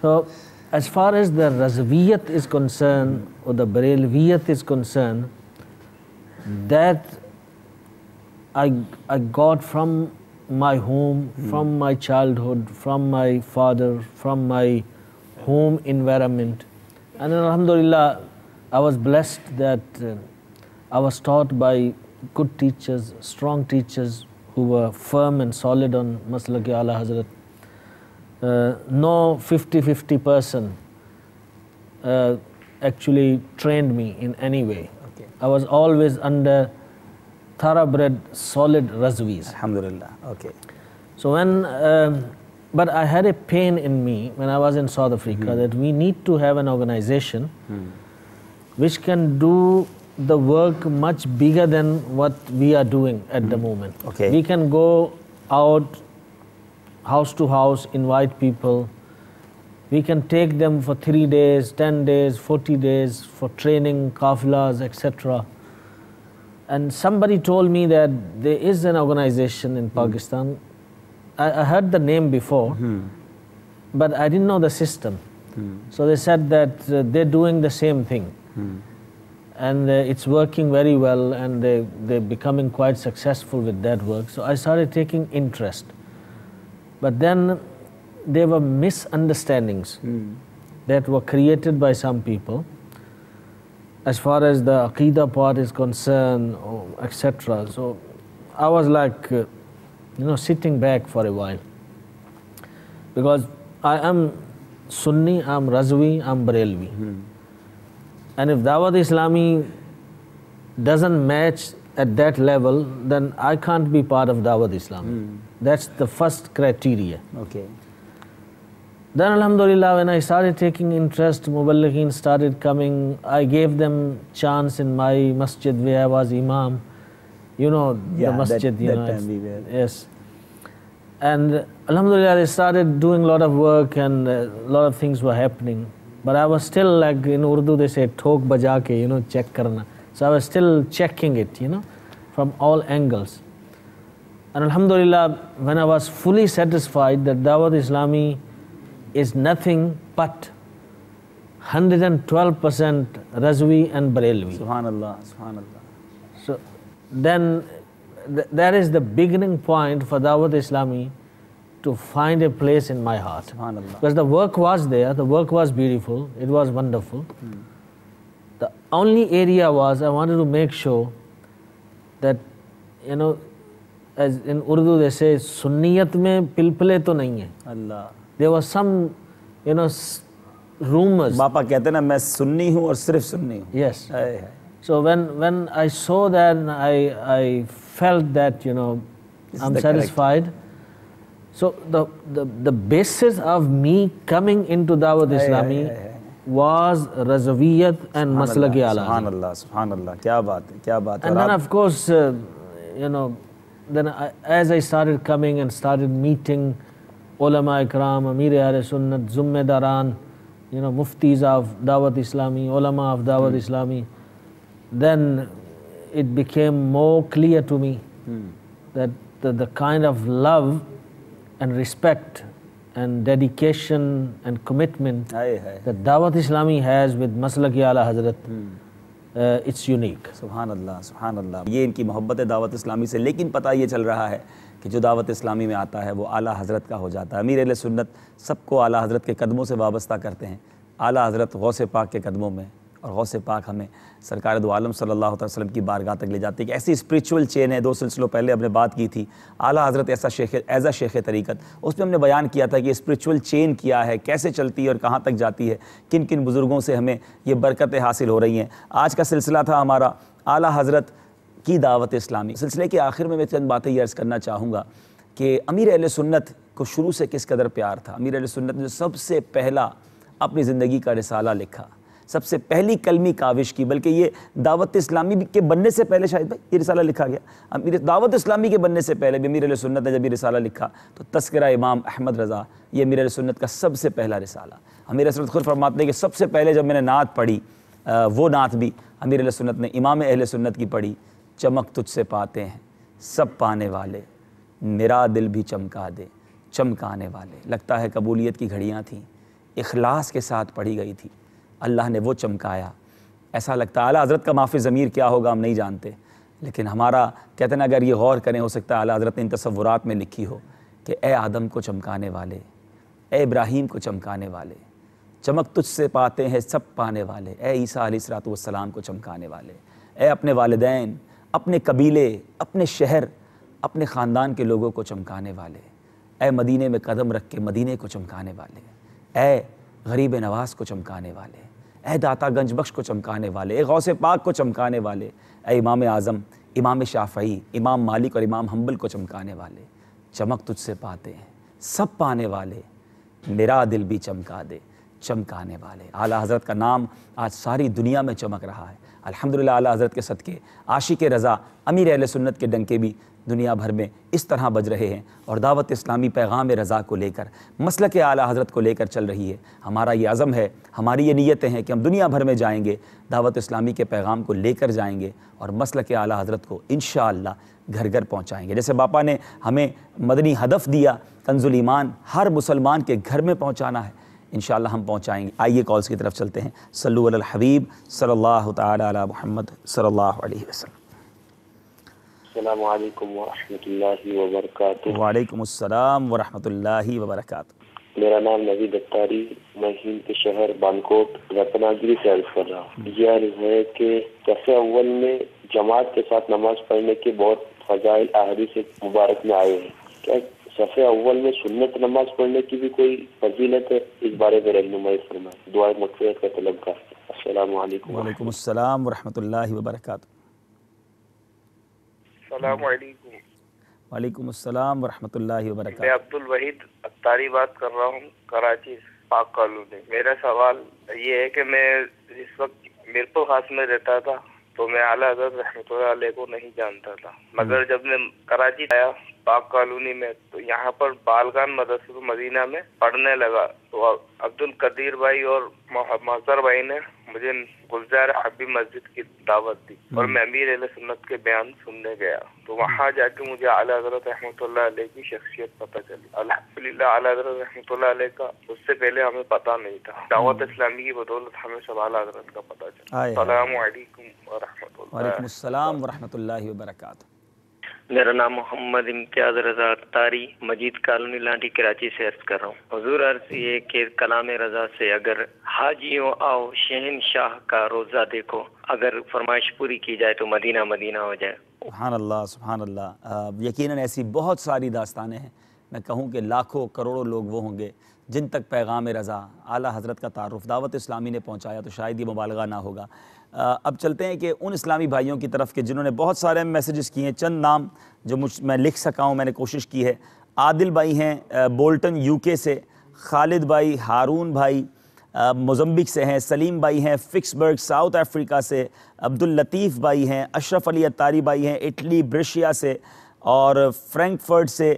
So as far as the Razaviyat is concerned or the Barelviyat is concerned, that I got from my home, from my childhood, from my father, from my home environment. And alhamdulillah, I was blessed that I was taught by good teachers, strong teachers who were firm and solid on Maslaki Ala Hazrat. No 50-50 person actually trained me in any way. Okay. I was always under thoroughbred, solid Razvis. Alhamdulillah. Okay. So when, but I had a pain in me when I was in South Africa that we need to have an organization which can do the work much bigger than what we are doing at the moment. Okay. We can go out house to house, invite people. We can take them for 3 days, 10 days, 40 days for training, kafilas, etc. And somebody told me that there is an organization in Pakistan. I heard the name before, but I didn't know the system. So they said that they're doing the same thing. And it's working very well, and they're becoming quite successful with that work. So I started taking interest. But then there were misunderstandings that were created by some people as far as the Aqidah part is concerned, etc. So I was like, sitting back for a while. Because I am Sunni, I'm Razvi, I'm Barelvi. And if Dawat Islami doesn't match at that level, then I can't be part of Dawat Islami. That's the first criteria. Okay. Then alhamdulillah, when I started taking interest, Muballighin started coming. I gave them chance in my masjid where I was imam. You know, the masjid, that time we were. Yes. And alhamdulillah, they started doing a lot of work and a lot of things were happening. But I was still, like in Urdu they say, thok baja ke, check karna. So I was still checking it, from all angles. And alhamdulillah, when I was fully satisfied that Dawat Islami is nothing but 112% Razvi and Barelvi. Subhanallah, Subhanallah. So then that is the beginning point for Dawat Islami to find a place in my heart. Subhanallah. Because the work was there, the work was beautiful, it was wonderful. The only area was I wanted to make sure that, as in Urdu they say, Sunniyat mein pilpile to nahi hai. Allah. There was some, rumors. Bapa kehte na, main Sunni hu aur sirf Sunni hu. Yes. Hai, hai. So when I saw that, I felt that, I'm satisfied. So the basis of me coming into Dawat Islami was Razaviyat and Maslaki Ala. Subhanallah, Subhanallah. Kya baat hai, kya baat hai. And then of course, then as I started coming and started meeting Ulama Ikram, Amir Ahl Sunnat, Zummedaran, muftis of Dawat Islami, ulama of Dawat Islami, then it became more clear to me that the kind of love and respect and dedication and commitment that Dawat Islami has with Maslaki Ala Hazrat, it's unique. سبحان اللہ سبحان اللہ. یہ ان کی محبت ہے دعوت اسلامی سے، لیکن پتہ یہ چل رہا ہے کہ جو دعوت اسلامی میں آتا ہے وہ اعلیٰ حضرت کا ہو جاتا ہے. امیر اہل سنت سب کو اعلیٰ حضرت کے قدموں سے وابستہ کرتے ہیں. اعلیٰ حضرت غوث پاک کے قدموں میں، اور غوث پاک ہمیں سرکار دو عالم صلی اللہ علیہ وسلم کی بارگاہ تک لے جاتی ہے. کہ ایسی اسپریچول چین ہے، 2 سلسلوں پہلے ہم نے بات کی تھی اعلیٰ حضرت ایز اے شیخ طریقت. اس میں ہم نے بیان کیا تھا کہ اسپریچول چین کیا ہے، کیسے چلتی ہے اور کہاں تک جاتی ہے، کن کن بزرگوں سے ہمیں یہ برکتیں حاصل ہو رہی ہیں. آج کا سلسلہ تھا ہمارا اعلیٰ حضرت کی دعوت اسلامی. سلسلے کے آخر میں چند باتیں یہ عرض کرنا چاہوں گا کہ امیر اہل سنت کو شروع سے کس قدر پیار تھا. امیر اہل سنت نے سب سے پہلا اپنی زندگی کا رسالہ لکھا، سب سے پہلی کلمی کاوش کی، بلکہ یہ دعوت اسلامی کے بننے سے پہلے شاید بھائی یہ رسالہ لکھا گیا. دعوت اسلامی کے بننے سے پہلے بھی امیر اہل سنت نے جب یہ رسالہ لکھا تو تذکرہ امام احمد رضا، یہ امیر اہل سنت کا سب سے پہلا رسالہ. امیر اہل سنت خود فرماتے ہیں کہ سب سے پہلے جب میں نے نعت پڑھی، وہ نعت بھی امیر اہل سنت نے امام اہل سنت کی پڑھی. چمک تجھ سے پاتے ہیں سب پانے والے، میرا دل بھی چمکا دے چمکانے والے. لگتا ہے قبولیت کی گھڑیاں تھیں، اخلاص کے ساتھ پڑھی گئی تھی، اللہ نے وہ چمکایا. ایسا لگتا ہے اعلیٰ حضرت کا معافی ضمیر کیا ہوگا ہم نہیں جانتے، لیکن ہمارا کہتے ہیں اگر یہ غور کریں ہو سکتا ہے اعلیٰ حضرت نے ان تصورات میں لکھی ہو کہ اے آدم کو چمکانے والے، اے ابراہیم کو چمکانے والے، چمک تجھ سے پاتے ہیں سب پانے والے، اے عیسیٰ علیہ الصلوۃ والسلام کو چمکانے والے، اے اپنے والدین، اپنے قبیلے، اپنے شہر، اپنے خاندان کے لوگوں کو چمکانے والے، اے مدینے میں قدم رکھ کے مدینے کو چمکانے والے، اے غریب نواز کو چمکانے والے، اے داتا گنج بخش کو چمکانے والے، اے غوث پاک کو چمکانے والے، اے امام اعظم، امام شافعی، امام مالک اور امام حنبل کو چمکانے والے. چمک تجھ سے پاتے ہیں سب پانے والے، میرا دل بھی چمکا دے چمکانے والے. اعلیٰ حضرت کا نام آج ساری دنیا میں چمک رہا ہے الحمدللہ. اعلیٰ حضرت کے صدقے عاشق رضا امیر اہل سنت کے ڈنکے بھی دنیا بھر میں اس طرح بج رہے ہیں، اور دعوت اسلامی پیغام رضا کو لے کر، مسلک اعلیٰ حضرت کو لے کر چل رہی ہے. ہمارا یہ عزم ہے، ہماری یہ نیتیں ہیں کہ ہم دنیا بھر میں جائیں گے، دعوت اسلامی کے پیغام کو لے کر جائیں گے اور مسلک اعلیٰ حضرت کو انشاءاللہ گھر گھر پہنچائیں گے. جیسے باپا نے ہمیں مدنی ہدف دیا کنز الایمان ہر مسلمان کے گھر میں پہنچانا ہے، انشاءاللہ ہم پہنچائیں گے. آئیے کالز کی طرف چلتے ہیں. صلو علی الحبیب صلی اللہ تعالی علی محمد صلی اللہ علیہ وسلم. السلام علیکم ورحمۃ اللہ وبرکاتہ. وعلیکم السلام ورحمۃ اللہ وبرکاتہ. میرا نام نوید اتاری، میں ہند کے شہر بالکوٹ رتناگری سے عرض کر رہا ہوں. یہ عرض ہے کہ صف اول میں جماعت کے ساتھ نماز پڑھنے کے بہت فضائل احادیث مبارک میں آئے ہیں. کیا صف اول میں سنت نماز پڑھنے کی بھی کوئی فضیلت ہے؟ اس بارے میں رہنمائی فرمائیں. دعائے مغفرت کا طلب کرتے ہیں. السلام علیکم. وعلیکم السلام ورحمۃ اللہ وبرکاتہ. السلام علیکم. وعلیکم السلام ورحمۃ اللہ وبرکاتہ. میں عبد الوحید اتاری بات کر رہا ہوں، کراچی پاک کالونی. میرا سوال یہ ہے کہ میں اس وقت میرپور خاص میں رہتا تھا تو میں اعلیٰ حضرت رحمۃ اللہ علیہ کو نہیں جانتا تھا، مگر جب میں کراچی آیا پاک کالونی میں تو یہاں پر بالغان مدرسہ مدینہ میں پڑھنے لگا تو عبد القدیر بھائی اور محضر بھائی نے مجھے گلزار حبیب مسجد کی دعوت دی اور میں امیر اہل سنت کے بیان سننے گیا تو وہاں جا کے مجھے اعلیٰ حضرت رحمۃ اللہ علیہ کی شخصیت پتہ چلی. الحمدللہ اعلیٰ حضرت رحمۃ اللہ علیہ کا اس سے پہلے ہمیں پتہ نہیں تھا. دعوت اسلامی کی بدولت ہمیں سب اعلیٰ حضرت کا پتہ چلا. السلام علیکم ورحمۃ اللہ. وعلیکم السلام ورحمۃ اللہ وبرکاتہ. میرا نام محمد امتیاز رضا اتاری مجید کالونی لانٹی کراچی سے عرض کر رہا ہوں. حضور عرض یہ کہ کلام رضا سے اگر حاجیوں آؤ شہنشاہ کا روزہ دیکھو، اگر فرمائش پوری کی جائے تو مدینہ مدینہ ہو جائے. سبحان اللہ سبحان اللہ. یقیناً ایسی بہت ساری داستانیں ہیں. میں کہوں کہ لاکھوں کروڑوں لوگ وہ ہوں گے جن تک پیغام رضا اعلیٰ حضرت کا تعارف دعوت اسلامی نے پہنچایا تو شاید یہ مبالغہ نہ ہوگا. اب چلتے ہیں کہ ان اسلامی بھائیوں کی طرف کہ جنہوں نے بہت سارے میسیجز کیے ہیں. چند نام جو میں لکھ سکا ہوں میں نے کوشش کی ہے. عادل بھائی ہیں بولٹن یو کے سے، خالد بھائی، ہارون بھائی موزمبک سے ہیں، سلیم بھائی ہیں فکسبرگ ساؤتھ افریقہ سے، عبداللطیف بھائی ہیں، اشرف علی اتاری بھائی ہیں اٹلی برشیا سے، اور فرینکفرٹ سے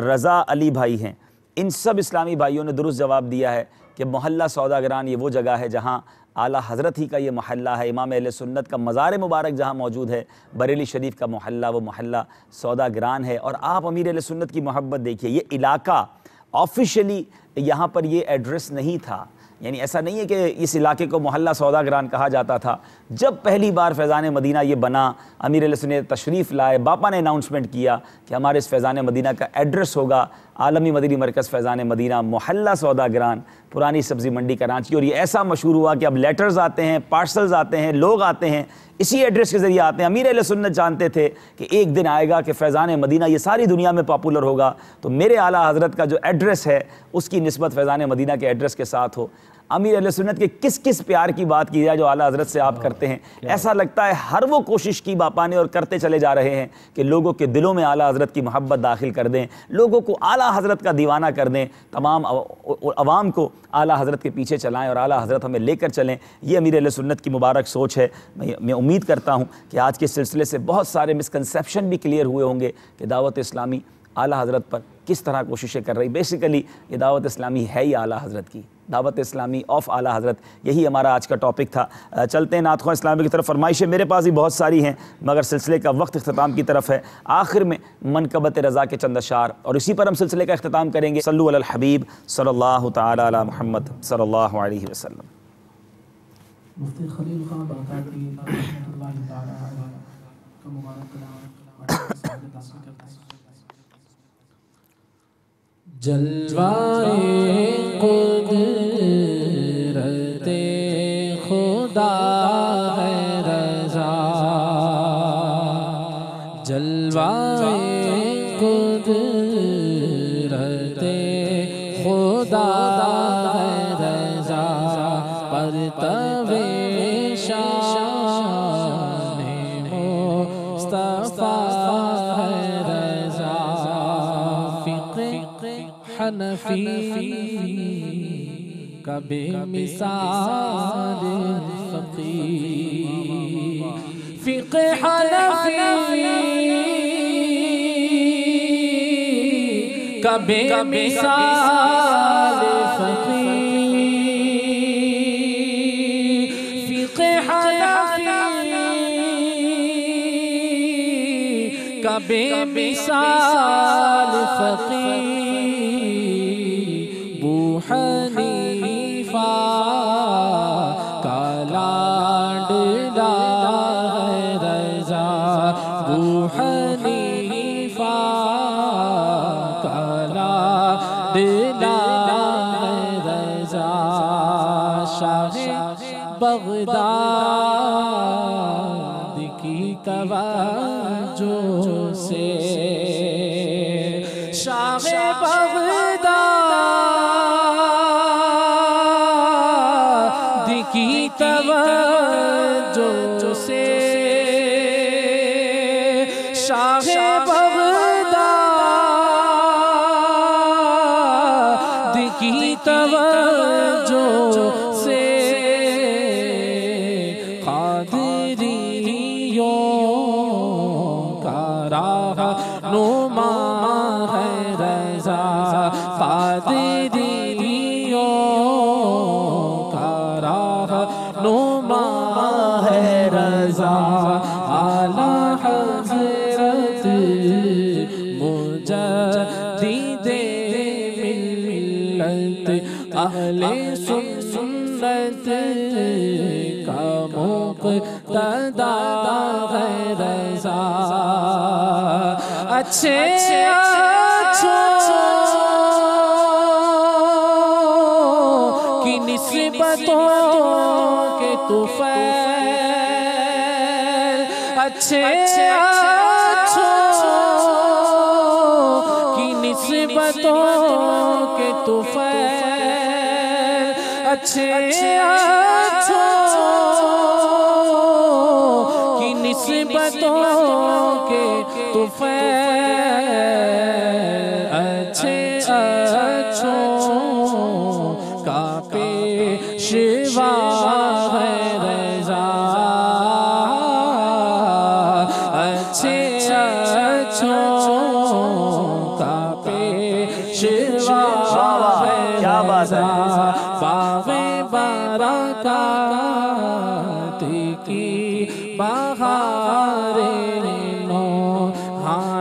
رضا علی بھائی ہیں. ان سب اسلامی بھائیوں نے درست جواب دیا ہے کہ محلہ سوداگران یہ وہ جگہ ہے جہاں اعلیٰ حضرت ہی کا یہ محلہ ہے، امام اہل سنت کا مزار مبارک جہاں موجود ہے، بریلی شریف کا محلہ وہ محلہ سوداگران ہے۔ اور آپ امیر اہل سنت کی محبت دیکھیے، یہ علاقہ آفیشلی یہاں پر یہ ایڈریس نہیں تھا، یعنی ایسا نہیں ہے کہ اس علاقے کو محلہ سوداگران کہا جاتا تھا۔ جب پہلی بار فیضان مدینہ یہ بنا، امیر علیہ سنت تشریف لائے، باپا نے اناؤنسمنٹ کیا کہ ہمارے اس فیضان مدینہ کا ایڈریس ہوگا عالمی مدنی مرکز فیضان مدینہ، محلہ سوداگران، پرانی سبزی منڈی کراچی۔ اور یہ ایسا مشہور ہوا کہ اب لیٹرز آتے ہیں، پارسلز آتے ہیں، لوگ آتے ہیں، اسی ایڈریس کے ذریعے آتے ہیں۔ امیر اہل سنت جانتے تھے کہ ایک دن آئے گا کہ فیضان مدینہ یہ ساری دنیا میں پاپولر ہوگا، تو میرے اعلیٰ حضرت کا جو ایڈریس ہے اس کی نسبت فیضان مدینہ کے ایڈریس کے ساتھ ہو۔ امیر اہل سنت کے کس کس پیار کی بات کی جائے جو اعلیٰ حضرت سے آپ کرتے ہیں، ایسا لگتا ہے ہر وہ کوشش کی باپا نے اور کرتے چلے جا رہے ہیں کہ لوگوں کے دلوں میں اعلیٰ حضرت کی محبت داخل کر دیں، لوگوں کو اعلیٰ حضرت کا دیوانہ کر دیں، تمام عوام کو اعلیٰ حضرت کے پیچھے چلائیں اور اعلیٰ حضرت ہمیں لے کر چلیں۔ یہ امیر اہل سنت کی مبارک سوچ ہے۔ میں امید کرتا ہوں کہ آج کے سلسلے سے بہت سارے مسکنسیپشن بھی کلیئر ہوئے ہوں گے کہ دعوت اسلامی اعلیٰ حضرت پر کس طرح کوششیں کر رہی۔ بیسیکلی یہ دعوت اسلامی ہے ہی اعلیٰ حضرت کی، دعوت اسلامی آف اعلیٰ حضرت، یہی ہمارا آج کا ٹاپک تھا۔ چلتے ہیں نعت خواہ اسلامی کی طرف۔ فرمائشیں میرے پاس بھی بہت ساری ہیں مگر سلسلے کا وقت اختتام کی طرف ہے۔ آخر میں منقبت رضا کے چند اشعار اور اسی پر ہم سلسلے کا اختتام کریں گے۔ صلو علی الحبیب صلی اللہ تعالی علی محمد صلی اللہ علیہ وسلم۔ مفتی خلیل خان بغدادی رحمۃ اللہ تعالی علیہ کا مبارک کلام جلوائے قدرت خدا ہے رضا، جلوائے قدرت خدا ہے رضا، پرتو شان مصطفیٰ ہے رضا، حنفی کا بے مثال فقیہ، فقہ حنفی کا بے مثال فقیہ، فقہ حنفی کا بے مثال فقیہ، حنیفہ کا لاڈلا ہے رضا، ابو حنیفہ کا لاڈلا ہے رضا، شاہ بغداد کی توجہ سے، شاہ بغداد کی توجہ سے، شاہ بغداد کی توجہ سے، قادریوں کا رہنما ہے رضا، قادریوں کا رہنما ہے رضا، اعلیٰ حضرت مجدد ملت اہل سنت کا مقتدا ہے رضا، اچھے کی نسبتوں کے طفیل، اچھے کی نسبتوں کے طفیل، اچھے کی نسبتوں کے طفیل، اچھے کا پیشوا ہے رضا، اچھے کا پیشوا ہے رضا،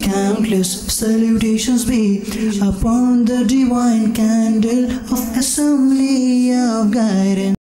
Countless salutations be upon the divine candle of assembly of guidance.